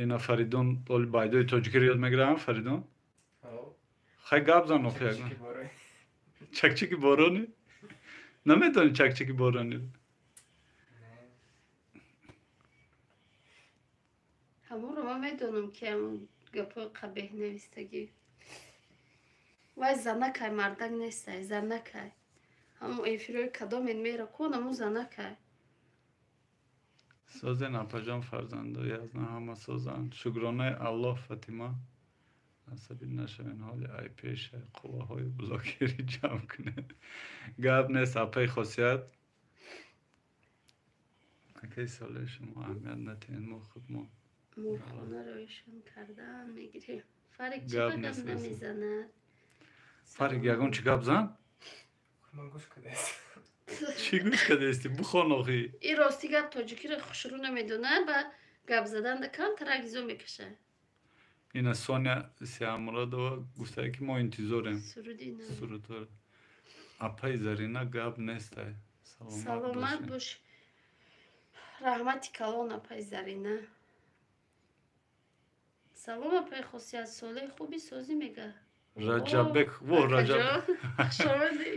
[SPEAKER 2] ина фаридун оли байдои тоҷикиро ёд мегирам фаридун хай гап зан охи ягон чакчики борони наметони чакчики борони
[SPEAKER 1] ҳамонро ман медонам ки ҳамон гапҳои қабеҳ навистагӣ. Вай занакай мардак нестай, занакай. Ҳамон эфирҳои кадомен мера кун, ҳамон занакай.
[SPEAKER 2] созен апаҷон фарзанду язна ҳама созан шукронаи аллоҳ фатима асабӣ нашавен ҳоли ай пеша қувваҳои блокерӣ ҷамъ кунед гап нест апаи хосият акаи солеҳ шумо аҳамият натиҳед мо худмон
[SPEAKER 1] Мурхонаро ишон кардан мегирем. Фарик
[SPEAKER 2] Гап
[SPEAKER 1] чиқа гап
[SPEAKER 2] нест,
[SPEAKER 1] намезанад?
[SPEAKER 2] фарик ягон чӣ гап зан
[SPEAKER 4] Ман гӯш кардааст.
[SPEAKER 2] чӣ гӯш кардасти бухон охи
[SPEAKER 1] И рости гап тоҷикиро хушрӯ намедонад ва гап заданда камтар агизо мекашад.
[SPEAKER 2] ина соня сиамурадова гуфтае ки мо интизорем
[SPEAKER 1] Суруди на.
[SPEAKER 2] сурутор апаи зарина гап нестай
[SPEAKER 1] Саломат бош. Раҳмати калон апаи Зарина. Салом апаи Хосият Солеҳ, хуби созӣ мега.
[SPEAKER 2] раҷаббек во раҷаб
[SPEAKER 1] Шомади.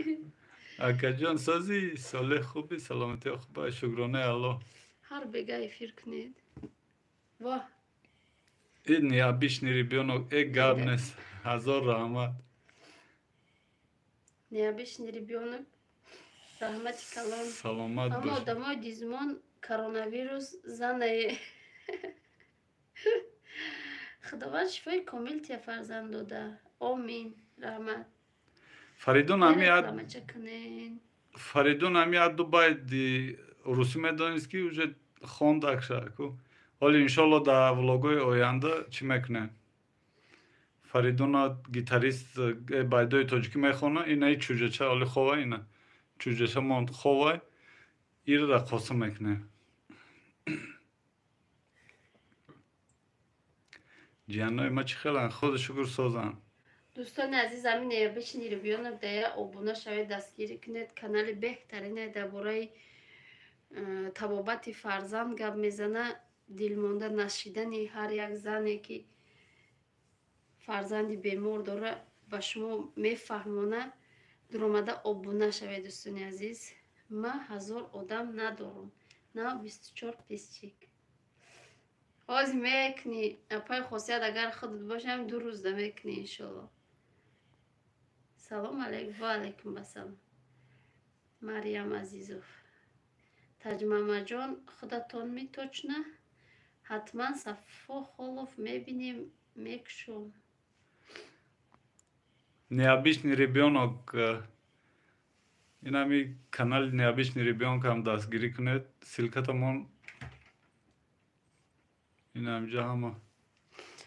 [SPEAKER 2] акаҷон сози солеҳ хуби саломатиҳо хуба шукронаи аллоҳ
[SPEAKER 1] Ҳар бега эфир кунед. Ва
[SPEAKER 2] ин необычный ребёнок гап нест ҳазор раҳмат
[SPEAKER 1] необычный ребёнок. Rahmeti kalon.
[SPEAKER 2] Salomat
[SPEAKER 1] Ama
[SPEAKER 2] baş.
[SPEAKER 1] odamay dizmon koronavirus zanaye. Xudovat şifay komil tiya farzand doda. Amin. Rahmat.
[SPEAKER 2] Фаридун
[SPEAKER 1] Ne
[SPEAKER 2] ами яд
[SPEAKER 1] reklama çakının.
[SPEAKER 2] Фаридун ами яд Дубай ди руси медонис ки уже хондакша ку. Оли иншалло да влогои оянда чӣ мекунем? Фаридуна гитарист байдои тоҷикӣ мехона, инаи чӯҷача оли хова ина. Чӯҷача монд ховай ира рақоса мекунем. ҷияннои ма чӣ хелан худу шукр созанд.
[SPEAKER 1] Дӯстони азиз амине бишнири биёнак дая обуна шавед дастгирӣ кунед канали беҳтарине дар бораи табобати фарзанд гап мезана дилмонда нашидани ҳар як зане ки фарзанди бемор дора ба шумо мефаҳмона дуромада обуна шавед дӯстони азиз. Ма ҳазор одам надорам на 24 писчик ҳозир мекунӣ апай хосият агар худат бошам 2 рӯзда мекунӣ иншолло. Салом алейкум. Ва алейкум ассалом. Мариям Азизов. Таҷмамаҷон худатон меточна? Ҳатман Сафо Холов мебинем мекушом.
[SPEAKER 2] Необычный ребенок. Инами канали необычный ребенок ҳам дастгирӣ кунед. Силкатамон инамҷа ҳама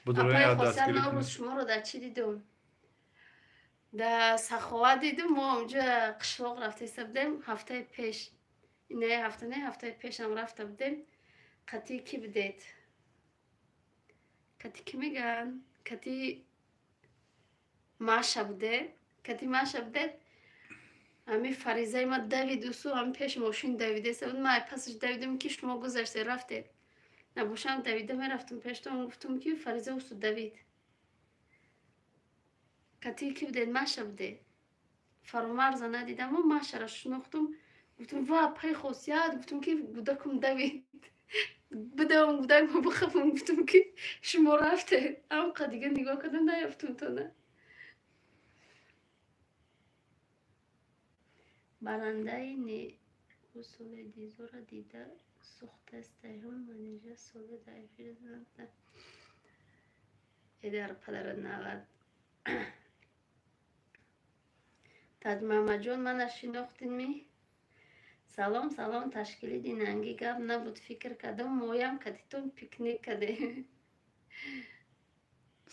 [SPEAKER 2] будрои
[SPEAKER 1] Апай
[SPEAKER 2] я
[SPEAKER 1] хосият
[SPEAKER 2] дастгирӣ
[SPEAKER 1] ман рӯз
[SPEAKER 2] кунед.
[SPEAKER 1] шуморо дар чӣ дидум? Дар Саховат дидум. Мо онҷа қишлоқ рафта иста будем ҳафтаи пеш. Не ҳафта не ҳафтаи пешам рафта будем. Қати кӣ будед? Кати кӣ мегӯянд? Кати Маша будед? Кати Маша будед? Ҳами фаризаи ма давид усу ҳами пеш мошин давида иста буд. Ман пасаш давидам ки шумо гузаштед рафтед. Набошам давида мерафтум пештон гуфтум ки фариза усу давид. Кати кӣ будед? Маша будед? Фаромарза надидам. Мо Машаро шунохтум. Гуфтум ва пай хосият. Гуфтум ки гудакум давид. Бидам гудак ма бихафам. Гуфтум ки шумо рафтед. Амқа дига нигоҳ кардам наёфтум то на. Барандаи не усули дизора дида сухтастаҳум манижа соли дар эфир занда. Эдар падара нағад. Таҷмамаҷон мана шинохтинми? Салом салом ташкили динанги гап набуд фикр кардам моям катитон пикник кардем.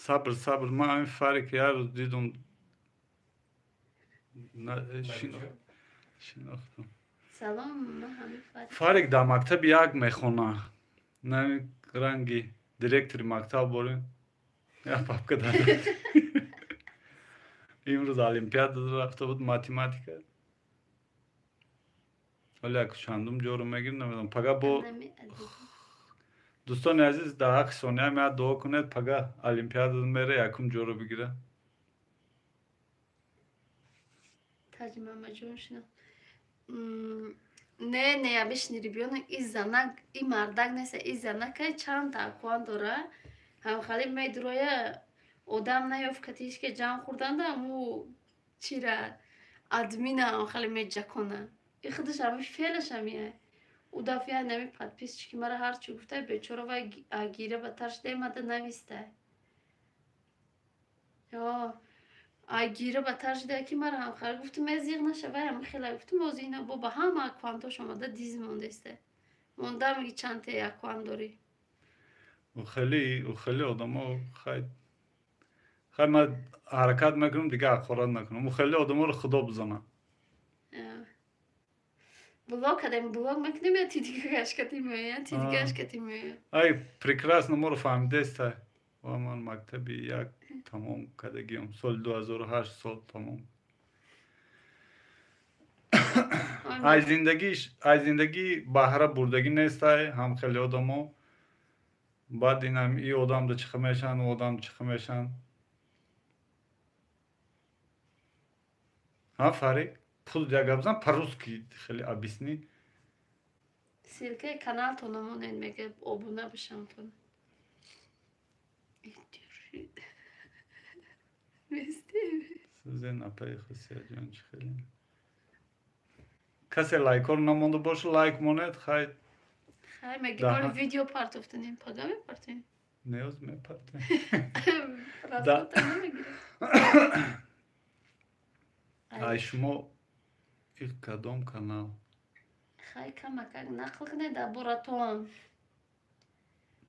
[SPEAKER 2] Сабр сабр ман ҳамин фарик як рӯз дидум шинохтам.
[SPEAKER 1] Салом ма ҳамин
[SPEAKER 2] Фарик дар мактаби як мехона. Нами ранги директори мактаб борем. Я папка дада. Имрӯз олимпиада рафта буд математика. Вале як чандум ҷоро мегирам намедонам. Пага бо дӯстони азиз дар ҳаққи сониям як дуо кунед пага олимпиада мере якум ҷоро бигира.
[SPEAKER 1] Таҷмамаҷон шино. Не неябишни ребёнок и занак и мардак неста и занакай чанд такван дора. Ҳамхали медуроя одам наёфт катиш ки ҷамъ хӯрданда аму чира админа ҳамхали медҷакона. И худаш ҳами феълаш ҳамия. У дафъа нами подписчики мара ҳарчи гуфта бечора вай агира баттар шуда имада нависта. Ё агира баттар шуда ки мара ҳамхали гуфтум мезиғ нашавай ҳами хела гуфтум озина боба ҳама аквантош омада диз мондеста. Монда миги чанд те аквант дорӣ?
[SPEAKER 2] خیلی آدما خیلی من حرکت میکنم دیگه اقارت نکنم. خیلی آدما رو خدا بزنم.
[SPEAKER 1] Блог кадем блог мекунем я ти дига гашкати мея ти дига гашкати мея.
[SPEAKER 2] Ай прекрасно моро фаҳмидеста. ва ман мактаби як тамом кардагиам. Соли 2008 сол тамом. ай зиндагӣ баҳра бурдагӣ нестай ҳам хеле одамо баъд инам и одамда чиқа мешан у одам чиқа мешан. Фарик худ як гап бизан по-русски хеле объясни.
[SPEAKER 1] Силкаи каналтон намонед мега обуна бишамтон.
[SPEAKER 2] Сузен апай хусият ҷон чӣ хеле. کسی لایک‌ها رو نمونده باشه لایک مونید خیلی
[SPEAKER 1] خیلی مگه
[SPEAKER 2] ده.
[SPEAKER 1] مال ویدیو پارت افتادیم پاگا میپارتیم
[SPEAKER 2] نیاز میپرده
[SPEAKER 1] راستا نمیگیره
[SPEAKER 2] ای شما این کدام کانال
[SPEAKER 1] خیلی کمک نقل کنه در براتون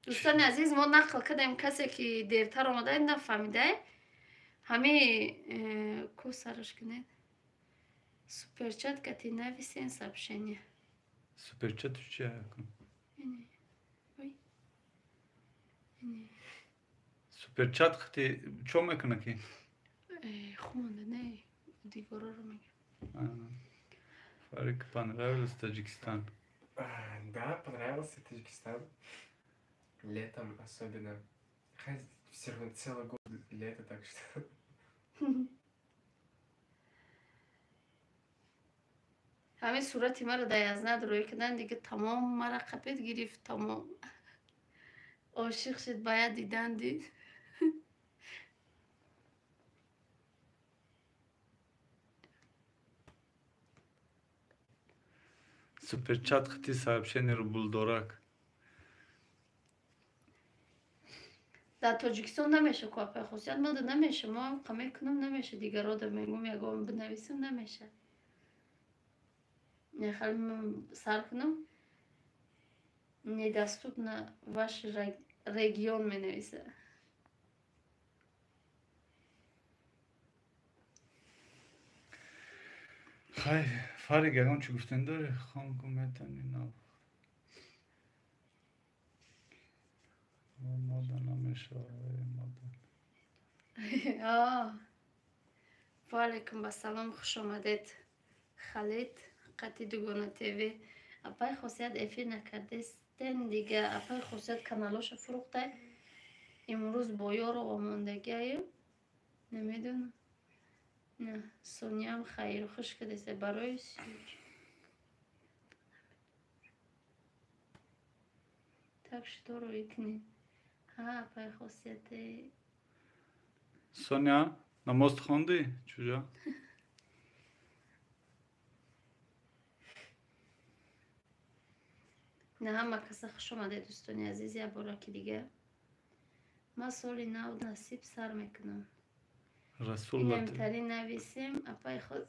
[SPEAKER 1] دوستان عزیز ما نقل کردیم کسی که دیرتر آمده نفهمیده همه کو سرش کنید سوپرچت کتی نویسین سبشنیه
[SPEAKER 2] سوپرچت چیه کن
[SPEAKER 1] اینی وای اینی
[SPEAKER 2] سوپرچت خطی چو میکنه کی
[SPEAKER 1] خونده نه دیگارا رو میگم
[SPEAKER 2] Фарик, понравилось Таджикистан?
[SPEAKER 4] Да, понравился Таджикистан. Летом особенно. Хотя все равно целый год лето, так что...
[SPEAKER 1] همین صورتی مرا در یزند روی کردن دیگه تمام مرا قپید گرفت تمام عاشق شد باید دیدن دید
[SPEAKER 2] Суперчат хати сообщение رو бульдорак.
[SPEAKER 1] در تاجیکستان نمیشه کافه خصوصیت ماده نمیشه ما قمه کنم نمیشه دیگه را در میگم یکم بنویسم نمیشه نه خیلی سر کنم недоступно ваш регион می نویسه
[SPEAKER 2] خیلی فارغ اگه چی گفتن داره خان کمیتن اینا ماده نمیشه ماده
[SPEAKER 1] و علیکم با سلام خوش آمدید خالد قطی دوگانه تیوی اپای خاصیت افیر نکردستن دیگه اپای خاصیت کانالاش فروخته امروز با یار و آماندگی هیم نمیدونم نه سونیا هم خیر خوش کردیسته برای تکش تو رو یکنی ها اپای خاصیت
[SPEAKER 2] سونیا نماز خوندی چجا؟
[SPEAKER 1] نه همه کسی خوش آمده دوستانی عزیزی یه بارا که دیگه ما سالی نو نصیب سر میکنم
[SPEAKER 2] رسول
[SPEAKER 1] این
[SPEAKER 2] الله
[SPEAKER 1] امتری نویسیم اپای خود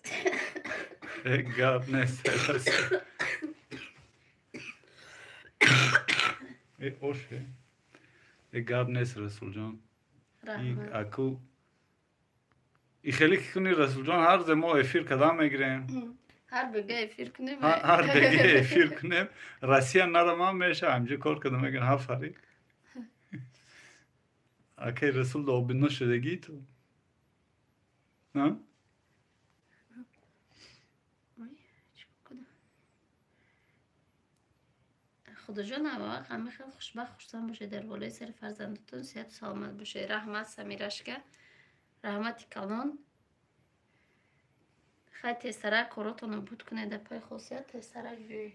[SPEAKER 2] گاب نیست اوشه گاب نیست رسول جان
[SPEAKER 1] رحمت
[SPEAKER 2] اکو ای خیلی که کنی رسول جان هر زمان افیر کدام میگیریم
[SPEAKER 1] هر بگه افیر کنیم
[SPEAKER 2] هر بگه افیر کنیم رسیه نرم میشه همجه کار کدام میگن ها فری اکی رسول دو بینو شدگی تو نه؟
[SPEAKER 1] خدا جان همه خیلی خوشبخت خوشتن باشه در بالای سر فرزندتون صحت سلامت باشه رحمت سمیرشکه رحمت کلان خیلی تیسترک کاراتون رو بود کنه در پای خاصیت تیسترک بیایی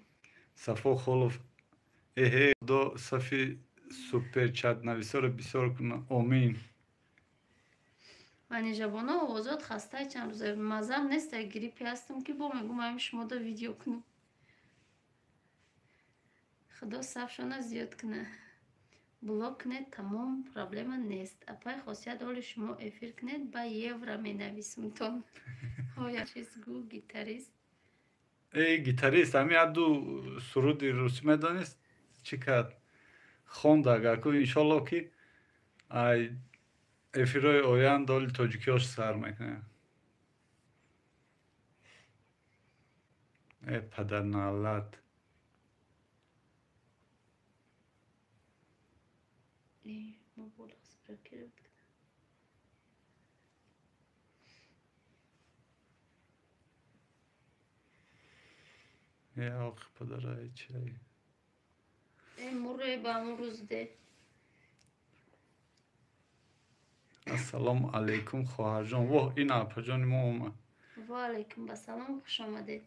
[SPEAKER 2] صفا خلوف دو صفی سوپر چت نویسا رو بسیار کنه آمین
[SPEAKER 1] من جوانه آوازات خسته چند روزه مزم نیست گریپی هستم که با میگم همین شما دا ویدیو کنم خدا صفشانه زیاد کنه بلاک کنه تمام پرابلم نیست اپای خاصیت حال شما افیر کنید با یورا می نویسم تون های چیز گو گیتاریست
[SPEAKER 2] ای گیتاریست همی دو سرودی روسی میدانست چی کرد خونده اگر که انشالله که افیرای آیند دالی تاجیکیاش سر میکنه ای پدر نالت
[SPEAKER 1] ای ما بولا سپرکی رو بکنم
[SPEAKER 2] ای آقا پدر ای چی
[SPEAKER 1] ای موره با همون روز ده
[SPEAKER 2] السلام علیکم خواهر جان واه این اپا جان ما اومد
[SPEAKER 1] و علیکم با سلام خوش آمدید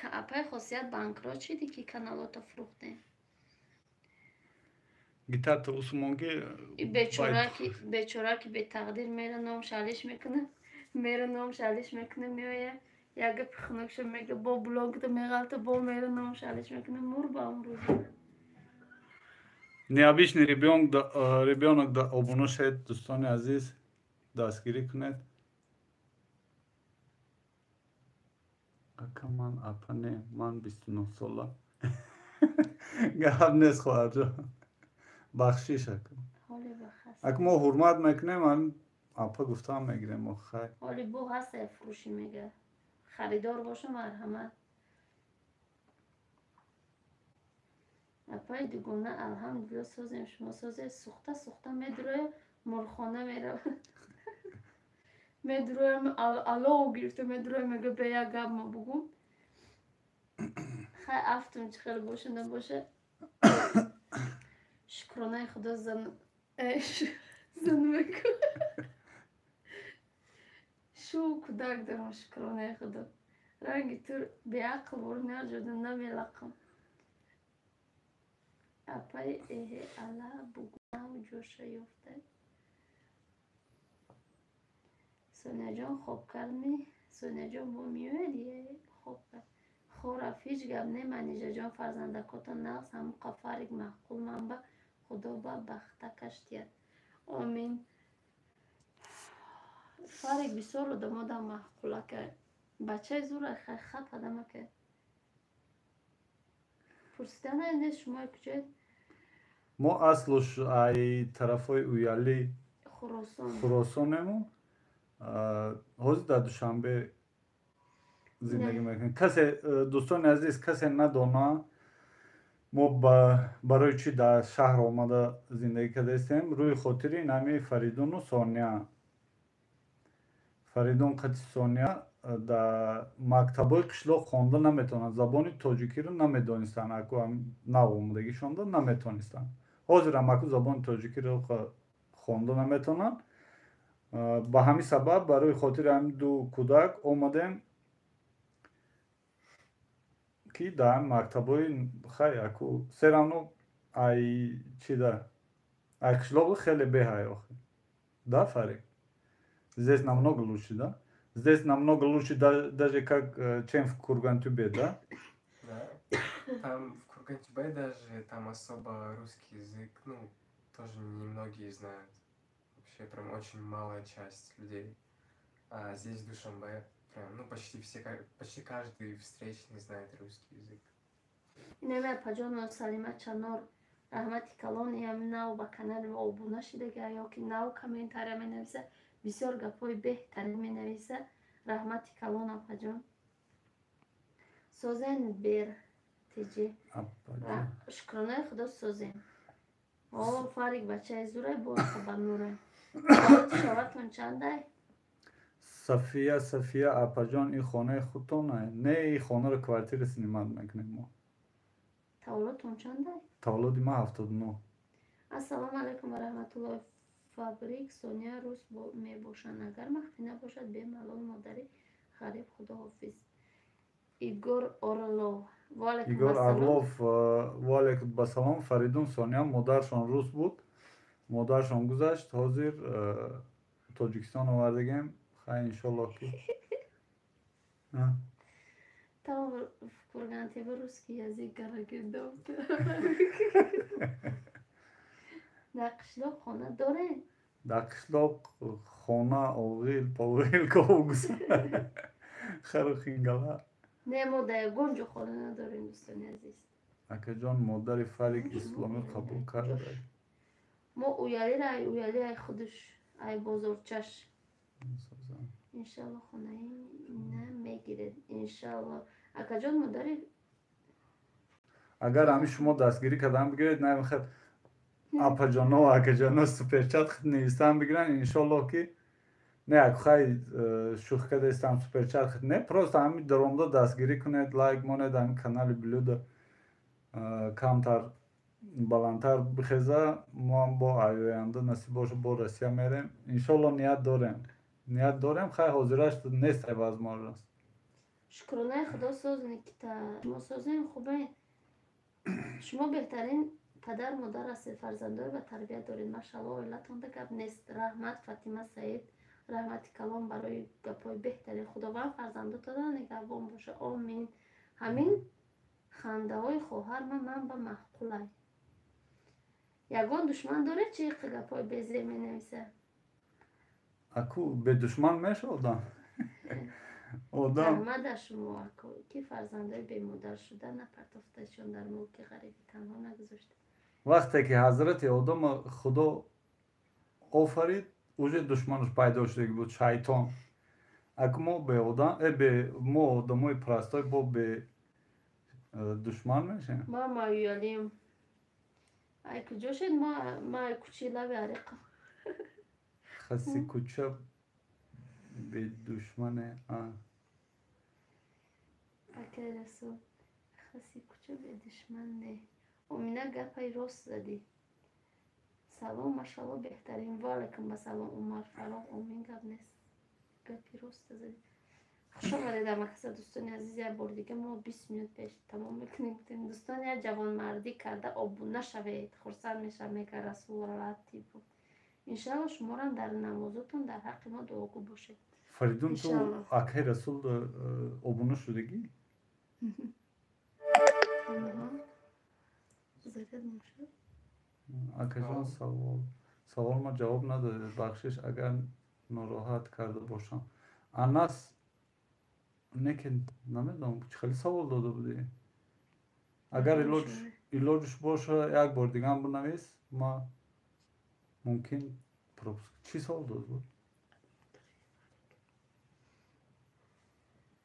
[SPEAKER 1] اپای خاصیت بانکرا چی دی که کانالات فروخته
[SPEAKER 2] گیتار تو عثمانگی
[SPEAKER 1] بیچاره که به تقدیر میره نام شالش میکنه میره نام شالش میکنه میوه یک پخنکش میگه با بلوک تو میغلطه با میره نامشالش میکنه مور با امروز.
[SPEAKER 2] Необычный ребенок да обношает, دوستان عزیز دستگیری کنید. اکا من اپنه من 29 ساله گپ نیست خواهر جان بخشیش اکا
[SPEAKER 1] حالی بخست.
[SPEAKER 2] اکا ما حرمت میکنیم من اپا گفتم میگیریم ما خیر
[SPEAKER 1] حالی بو هست فروشی میگه خریدار باشه مرحمت. اپای دیگونه الحمدلله سازیم شما سازه سخته میدروه مرخانه میره میدروه علاو گرفته میدروه میگه به یک گب ما بگو خیلی افتون چه خیلی باشه نباشه شکرانه خدا زن میکن شو کدک دارم شکرانه خدا رنگی تو به عقل ورنه جده نمیلقم اپای ایه علا بگو و جوشه یفته سونیا جان خوب کردی سونیا جان با میوه خوب کرد خورف هیچ گب نه منیجا جان فرزندکاتا نقص هم قفارگ محقول من با خدا با بخته کشتید آمین فارگ بسیار رو دمادم محقوله که بچه زور خط هدمه که پرسیدن نیست شما کجاید
[SPEAKER 2] ما اصلش ای طرفای اویالی خراسانمون حوض در دوشنبه زندگی میکنیم کسی دوستان عزیز کسی ندانه ما برای چی در شهر آمده زندگی کرده استیم روی خاطری نمی فریدون و سونیا فریدون قطی سونیا در مکتبای قشلاق خونده نمیتونن زبان تاجیکی رو نمیدونستن اکو هم نو آمدگی شونده نمیتونستن حاضر هم اکو زبان تاجیکی رو خونده نمیتونن با همین سبب برای خاطر هم دو کودک آمدیم که در مکتبای خیلی اکو سرانو ای چی ده ای قشلاق خیلی بهایی آخه да Фарик здесь намного лучше да здесь намного лучше даже как чем в Курган-Тюбе да
[SPEAKER 4] там в Курган-Тюбе даже там особо русский язык ну тоже немногие знают вообще прям очень малая часть людей а здесь в Душанбе прям ну почти каждый встречный знает русский язык
[SPEAKER 1] اینه پجان و سلیمت چنار رحمتی کلانی هم نو با کانال آبونه شده که یا که نو کامنتاری می نویسه بسیار گپای بهتری می نویسه رحمتی کلان پجان سازن بیر تیجی شکرانه خدا سازن فارق بچه زوره با خبر نوره شواتون چنده؟
[SPEAKER 2] صفیه اپاجان این خانه خودتونه نه این خانه رو کوارتیر سینماد میکنیم ما
[SPEAKER 1] تولدتون چنده؟
[SPEAKER 2] تولد ما 79
[SPEAKER 1] السلام علیکم و رحمت الله فابریک سونیا روز می باشن اگر مخفی نباشد به ملال مادری غریب خدا حافظ ایگور اورلوف
[SPEAKER 2] و علیکم السلام فریدون سونیا مادرشان روز بود مادرشان گذشت حاضر تاجیکستان آوردگیم خیلی انشالله که
[SPEAKER 1] تا کورگانتی بروز که یزی گرگی دام در قشلاق خانه داره؟
[SPEAKER 2] در قشلاق خانه آغیل پاویل که گذاره خیلی خینگله
[SPEAKER 1] نه ما در گنج خانه نداریم دوستان عزیز
[SPEAKER 2] اکا جان مادر فریق اسلامی قبول کرده
[SPEAKER 1] ما اویالی خودش ای بازارچش انشالله خونه نمیگیره انشالله اکا جان مادری
[SPEAKER 2] اگر همی شما دستگیری کردن بگیرید نه میخواد اپا جانا و اکا جانا سوپرچت خود نویستن بگیرن انشالله که نه اکو خیلی شوخ کرده استم سوپرچت خود نه پروست همی درامده دستگیری کنید لایک مانید همی کانال بلود کمتر بلندتر بخیزه ما هم با آینده نصیب باشه با رسیه میریم انشالله نیت داریم خیلی حاضرش نیست عوض ما راست
[SPEAKER 1] شکرانه خدا سازنی که ما سازنیم خوبه شما بهترین پدر مادر هستید فرزندان و تربیت دارید ماشاءالله علتون دکب نیست رحمت فاطمه سعید رحمت کلام برای گپای بهتری خداوند فرزندات را نگهبان باشه. آمین. همین خنده های خواهر من به محقوله. یگان دشمن داره چی گپای بزه می نویسه؟
[SPEAKER 2] اکو به دشمن میشه آدم.
[SPEAKER 1] رحمت شما اکو که فرزندای به مادر شده نپرتافتشون در ملک غریبی تنها نگذاشته.
[SPEAKER 2] وقتی که حضرت آدم خدا آفرید уже دشمنش پیدا شده بود شیطان. اگه ما به آدم به ما آدمای پرستای با به دشمن میشیم.
[SPEAKER 1] ما مایولیم. ای کجا شد ما کوچیلا به عرق.
[SPEAKER 2] خسی کوچه به دشمن
[SPEAKER 1] اکه رسول خسی کوچه به دشمن نه. امینه گپای راست زدی. سلام ماشاءالله بهترین والکم به سلام عمر فراغ امین گپ نیست. گپی راست زدی. خوش آمدید در مکسر دوستان عزیز. یه بار دیگه ما 20 منوت پیش تمام میکنیم. دوستان یه جوان مردی کرده آبونه شوید. خرسند میشه میگه رسول الله بود. انشاءالله شما را در نمازتون در حق ما دعاگو باشید.
[SPEAKER 2] فریدون تو اکه رسول آبونه شدگی؟
[SPEAKER 1] زدید نشد؟
[SPEAKER 2] اکه جان سوال ما جواب نداده. بخشش اگر ناراحت کرده باشم. انس نه نمیدونم خیلی سوال داده بودی. اگر ایلوجش باشه یک بار دیگه هم بنویس. ما ممکن چی سوال داده بود؟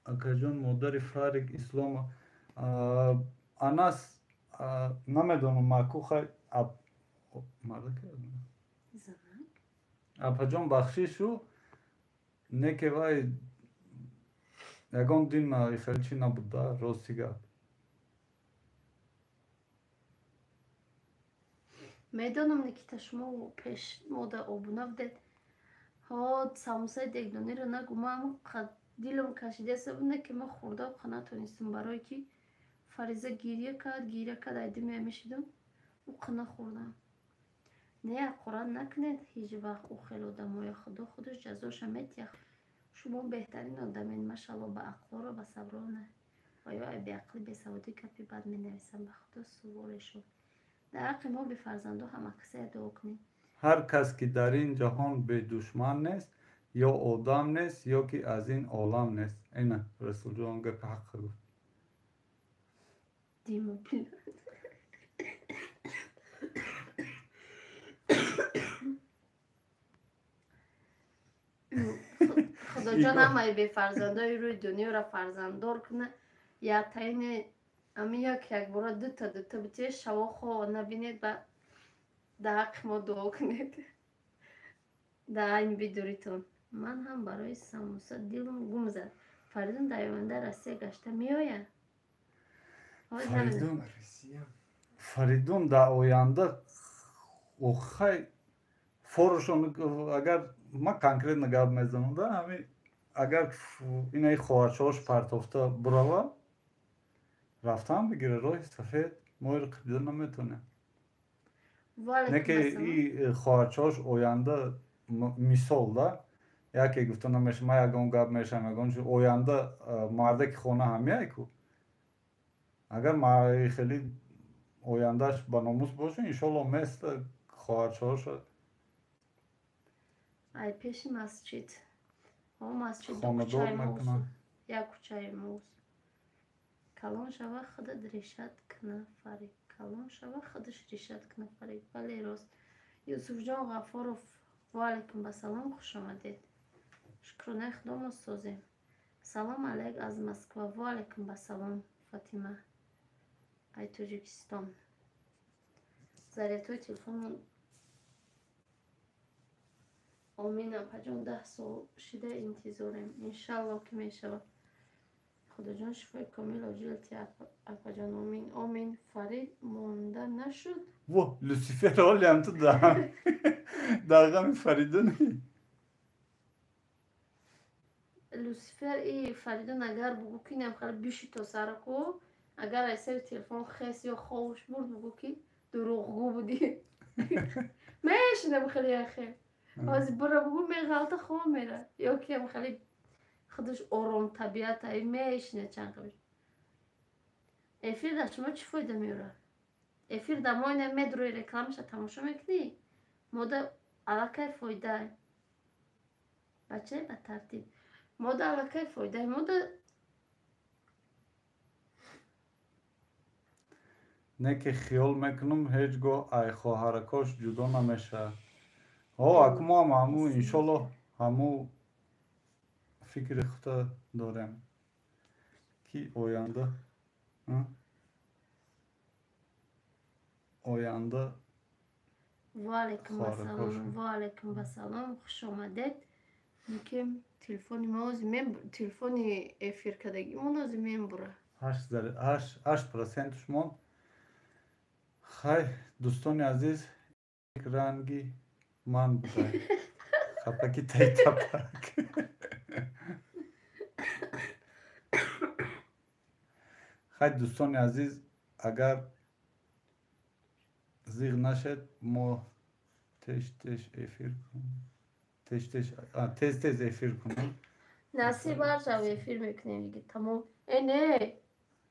[SPEAKER 2] اکه جان مادر فرق اسلام انس نمیدونم مکو خیلی مرده کردم اپا جان بخشیشو نه که وای یگان دین خیلی چی نبوده راستی گفت.
[SPEAKER 1] میدانم نیکیتا شما پیش ماده آبونه بدید ها ساموسای دگدانی رو نگو. ما دیلم کشیده سبونه که ما خورده و خانه تونستم برای که فریزه گیریه کرد ایدی میشیدم او قنه خوردم. نه قرآن نکنید هیچ وقت او خیلی آدمای خدا خودش جزاش میتیخ. شما بهترین آدمین ماشاءالله به اقوار و به صبرانه و یا به عقلی به سوادی کپی بد می نویسم. به خدا سوالشون در حق ما به فرزندو هم کسی دعا کنیم.
[SPEAKER 2] هر کس که در این جهان به دشمن نیست یا آدم نیست یا که از این عالم نیست. اینه رسول جان گفت حق گفت.
[SPEAKER 1] دیما بیلد خدا جان همه به فرزندای روی دنیا را فرزنددار کنه. یا تاین امی یک بار دو تا بچه شوا خواه نبینید و در حق ما دعا کنید. در این بدوریتون من هم برای سموسا دیلم گم زد. فریدون در آینده رسیه گشته می آید.
[SPEAKER 2] فریدون در آینده خیلی فورشون اگر ما کنکریت نگاه میزنم ده همین اگر اینای خواهرچهاش پرتافته براوه رفتن بگیره راه سفید ما رو قبیده نمیتونه. نه که این خواهرچهاش آینده مثال ده یکی گفته نمیشه ما یکان گب میشم یکان شو آینده مرده که خونه همیه کو اگر ما خیلی آیندهش با ناموس باشه انشالله مثل خواهرچهاش
[SPEAKER 1] ای پیش مسجد ها مسجد دو کوچه موز یک کوچه موز کلان شوه خودت ریشت کنه فریق کلان شوه خودش ریشت کنه فریق ولی راست یوسف جان غفارов و علیکم بسلام خوش آمدید شکرانه خدام استازیم سلام علیک از مسکو و علیکم بسلام فاطمه ای تاجیکستان زریعتوی تلفن آمین اپا جان 10 سال شده انتظاریم انشالله که میشه خدا جان شفای کامل عاجلتی اپا جان آمین آمین فرید مانده نشد
[SPEAKER 2] و لوسیفر حالی هم تو دقیقا می فریدون
[SPEAKER 1] لوسیفر ای فریدون اگر بگو که نیم خیلی بیشی تا سرکو اگر ایسر تلفن خیس یا خوش برد بگو که دروغگو بودی میشنم خیلی خیلی از برا بگو میغلطه خواه میره یا که هم خیلی خودش آرام طبیعت های میشنه چند قبل افیر در شما چی فایده میوره افیر در ما اینه میدروی رکلامش تماشا میکنی ماده علاقه فایده بچه به ترتیب ماده علاقه فایده ماده
[SPEAKER 2] نه که خیال میکنم هیچ گاه ای خواهرکاش جدا نمیشه ها اکما هم همو انشالله همو فکر خود دارم کی آینده آینده
[SPEAKER 1] و علیکم
[SPEAKER 2] خواهرکاش
[SPEAKER 1] السلام و علیکم السلام خوش آمدید میگم تلفن ما از تلفن افیر کدگی اون از بره
[SPEAKER 2] 8% شما خیلی دوستان عزیز یک رنگی من بوده خپکی تای تپک خیلی دوستان عزیز اگر زیغ نشد ما تش افیر کنیم تز افیر کنیم
[SPEAKER 1] نصیب هر شب افیر میکنیم دیگه تمام نه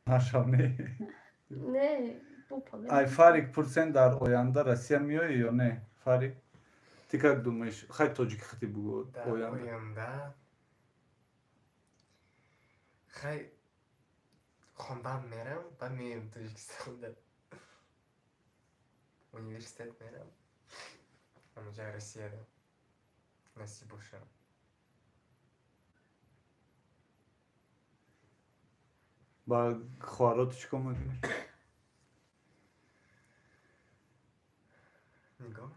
[SPEAKER 2] هرشانه
[SPEAKER 1] نه
[SPEAKER 2] ای فاریک پرسنت در آینده رسیه میایی یا نه فاریک ти как думаешь خیلی توجیک خطی بگو
[SPEAKER 4] آینده خیلی خوندن میرم و میرم تاجیکستان университет میرم اونجا روسیه ده نصیب باشه
[SPEAKER 2] با خوارات چیکار میکنی؟
[SPEAKER 4] نگاه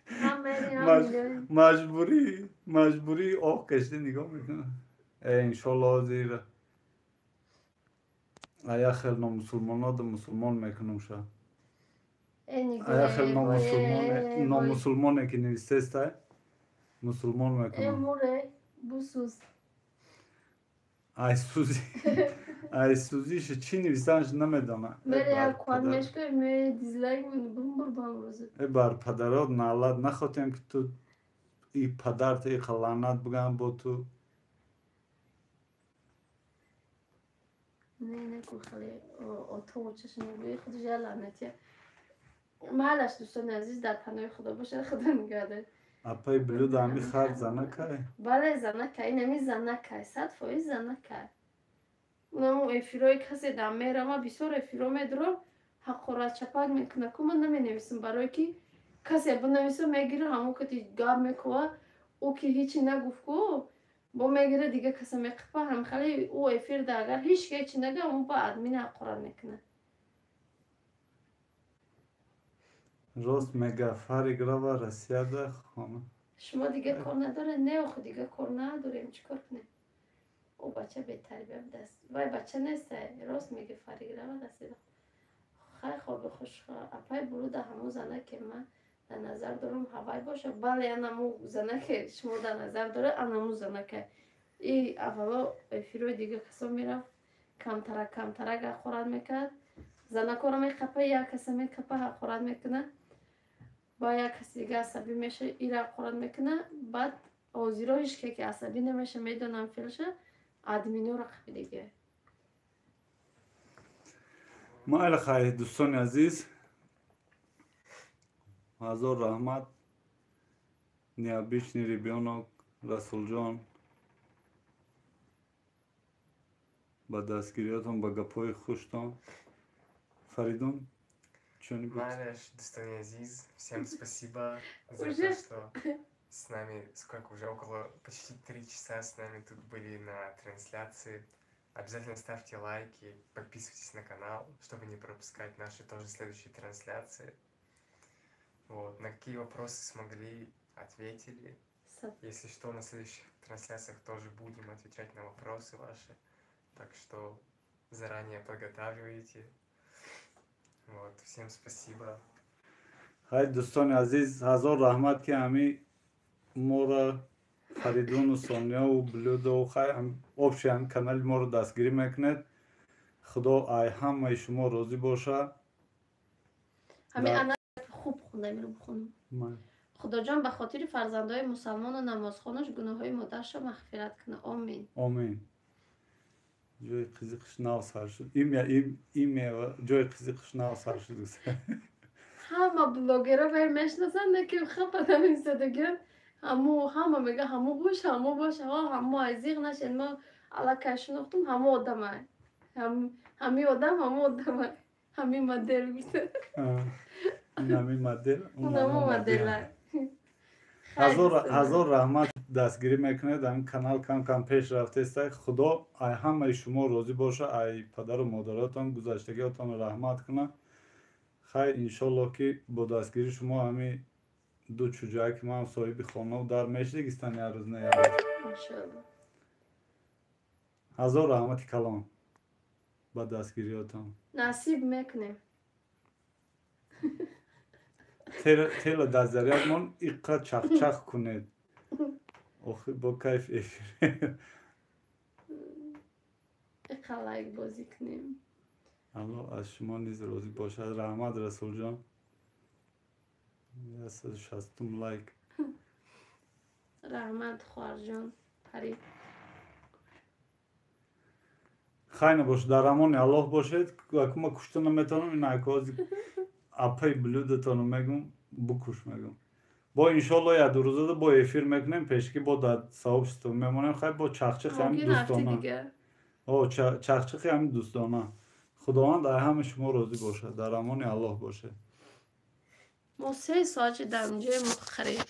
[SPEAKER 1] هم میری هم میری
[SPEAKER 2] مجبوری آق کشتی نگاه میکنه انشالله زیره ایا خیلی نامسلمان ها ده مسلمان میکنم شا ایا خیلی نامسلمانه که نویسته است مسلمان میکنم
[SPEAKER 1] موره بوسوس
[SPEAKER 2] ای سوزیش چی نویسنش نمیدانه
[SPEAKER 1] میری کوان مشکل میری دیزلایک بمبر بامروزه
[SPEAKER 2] بر پدرات نالد نخواهیم که تو ای پدرت ای خلانت بگم با تو
[SPEAKER 1] نه نکن خیلی آتا و چشم نگوی خودش یه لعنتیه محلش دوستان عزیز در پناه خدا باشه خدا نگهده
[SPEAKER 2] اپای بلود همی خرد زنکه
[SPEAKER 1] بله زنکه این همی زنکه 100% زنکه اونم افیرای کسی دم میرم و بسیار افیرا میدارم حق را چپک میکنه که من نمی نویسم برای که کسی بنویسه میگیره همون که گاب میکنه او که هیچی نگفت که با میگیره دیگه کسی میقفه هم خیلی او افیر ده اگر هیچ که هیچی نگه اون با ادمین حق را میکنه
[SPEAKER 2] راست میگه فریق را و رسیده خانه
[SPEAKER 1] شما دیگه کار نداره نه خود دیگه کار نداریم چیکار کنیم او بچه به تربیه دست وای بچه نیست راست میگه فریق را و رسیده خیلی خوب خوش اپای برود همون زنه که من در نظر دارم هوای باشه بله انمو زنه که شما در نظر داره انمو زنه که ای اولا افیروی دیگه کسا میرفت کمتره خورد میکرد زنه کارو میکپه یک کسی میکپه خورد میکنه با یک کسی دیگه عصبی میشه ای را خورد میکنه بعد آزیراش که عصبی نمیشه میدونم فیلشه ادمینو رقبی دیگه
[SPEAKER 2] ما خیلی دوستان عزیز هزار رحمت نیابیش نیری بیانو رسول جان با دستگیریاتون با گپای خوشتان Фаридун, что-нибудь?
[SPEAKER 4] Малеш, достойный Азиз, всем спасибо за то, что с нами, сколько уже, около почти 3 часа с нами тут были на трансляции. Обязательно ставьте лайки, подписывайтесь на канал, чтобы не пропускать наши тоже следующие трансляции. Вот, на какие вопросы смогли, ответили. Если что, на следующих трансляциях тоже будем отвечать на вопросы ваши. Так что заранее подготавливайте. Вот, всем спасибо.
[SPEAKER 2] Хай, دوستان عزیز، هزار رحمت که همی ما را فریدون و سونیا و بلود و خیلی آبشیان کانال ما رو دستگیری میکند. خدا ای همه شما راضی باشه.
[SPEAKER 1] همه انا خوب خونده میرم بخونم. خدا جان به خاطر فرزندای مسلمان و نمازخوانش گناههای مادرش مغفرت کنه. آمین.
[SPEAKER 2] آمین. جای قیزیقش ناو سر شد. این جای قیزیقش ناو سر شد.
[SPEAKER 1] همه بلاگرها باید میشناسن که خب آدم ایستادگی همه میگه همه باش همه عزیق نشین. ما علاقه شناختم همه آدم های همه آدم همه مدل میشه.
[SPEAKER 2] همه مدل
[SPEAKER 1] اون همه مدل های
[SPEAKER 2] هزار رحمت دستگیری میکنه. در این کانال کم پیش رفته است. خدا همه شما راضی باشه. ای پدر و مادراتان گذشتگیاتان رحمت کنه. خیر انشالله که با دستگیری شما همین دو چوجه که من صاحب خانه و در میشدگستن یه روز نه یه روز.
[SPEAKER 1] انشالله.
[SPEAKER 2] هزار رحمت کلام با دستگیریاتان
[SPEAKER 1] نصیب میکنه.
[SPEAKER 2] تیل دستگیریات من ایقا چخ کنید. آخه با کیف افیر.
[SPEAKER 1] ایقا لایک بازی کنیم.
[SPEAKER 2] الله از شما نیز راضی باشد. رحمت رسول جان 160 لایک.
[SPEAKER 1] رحمت خوار جان پری.
[SPEAKER 2] خیلی باشه در امان الله باشید. اگه ما کشته نمیتونم این اکازی اپای بلودتان میگم بکش میگم. با انشالله یه دو روزه با افیر میکنیم پیش که با داد صاحب شد میمونیم. خیلی با چخچخ هم دوستانه. چخچخ هم دوستانه. خداوند در همه شما راضی باشه. در امان الله باشه.
[SPEAKER 1] ما 3 ساعت در اونجا خرید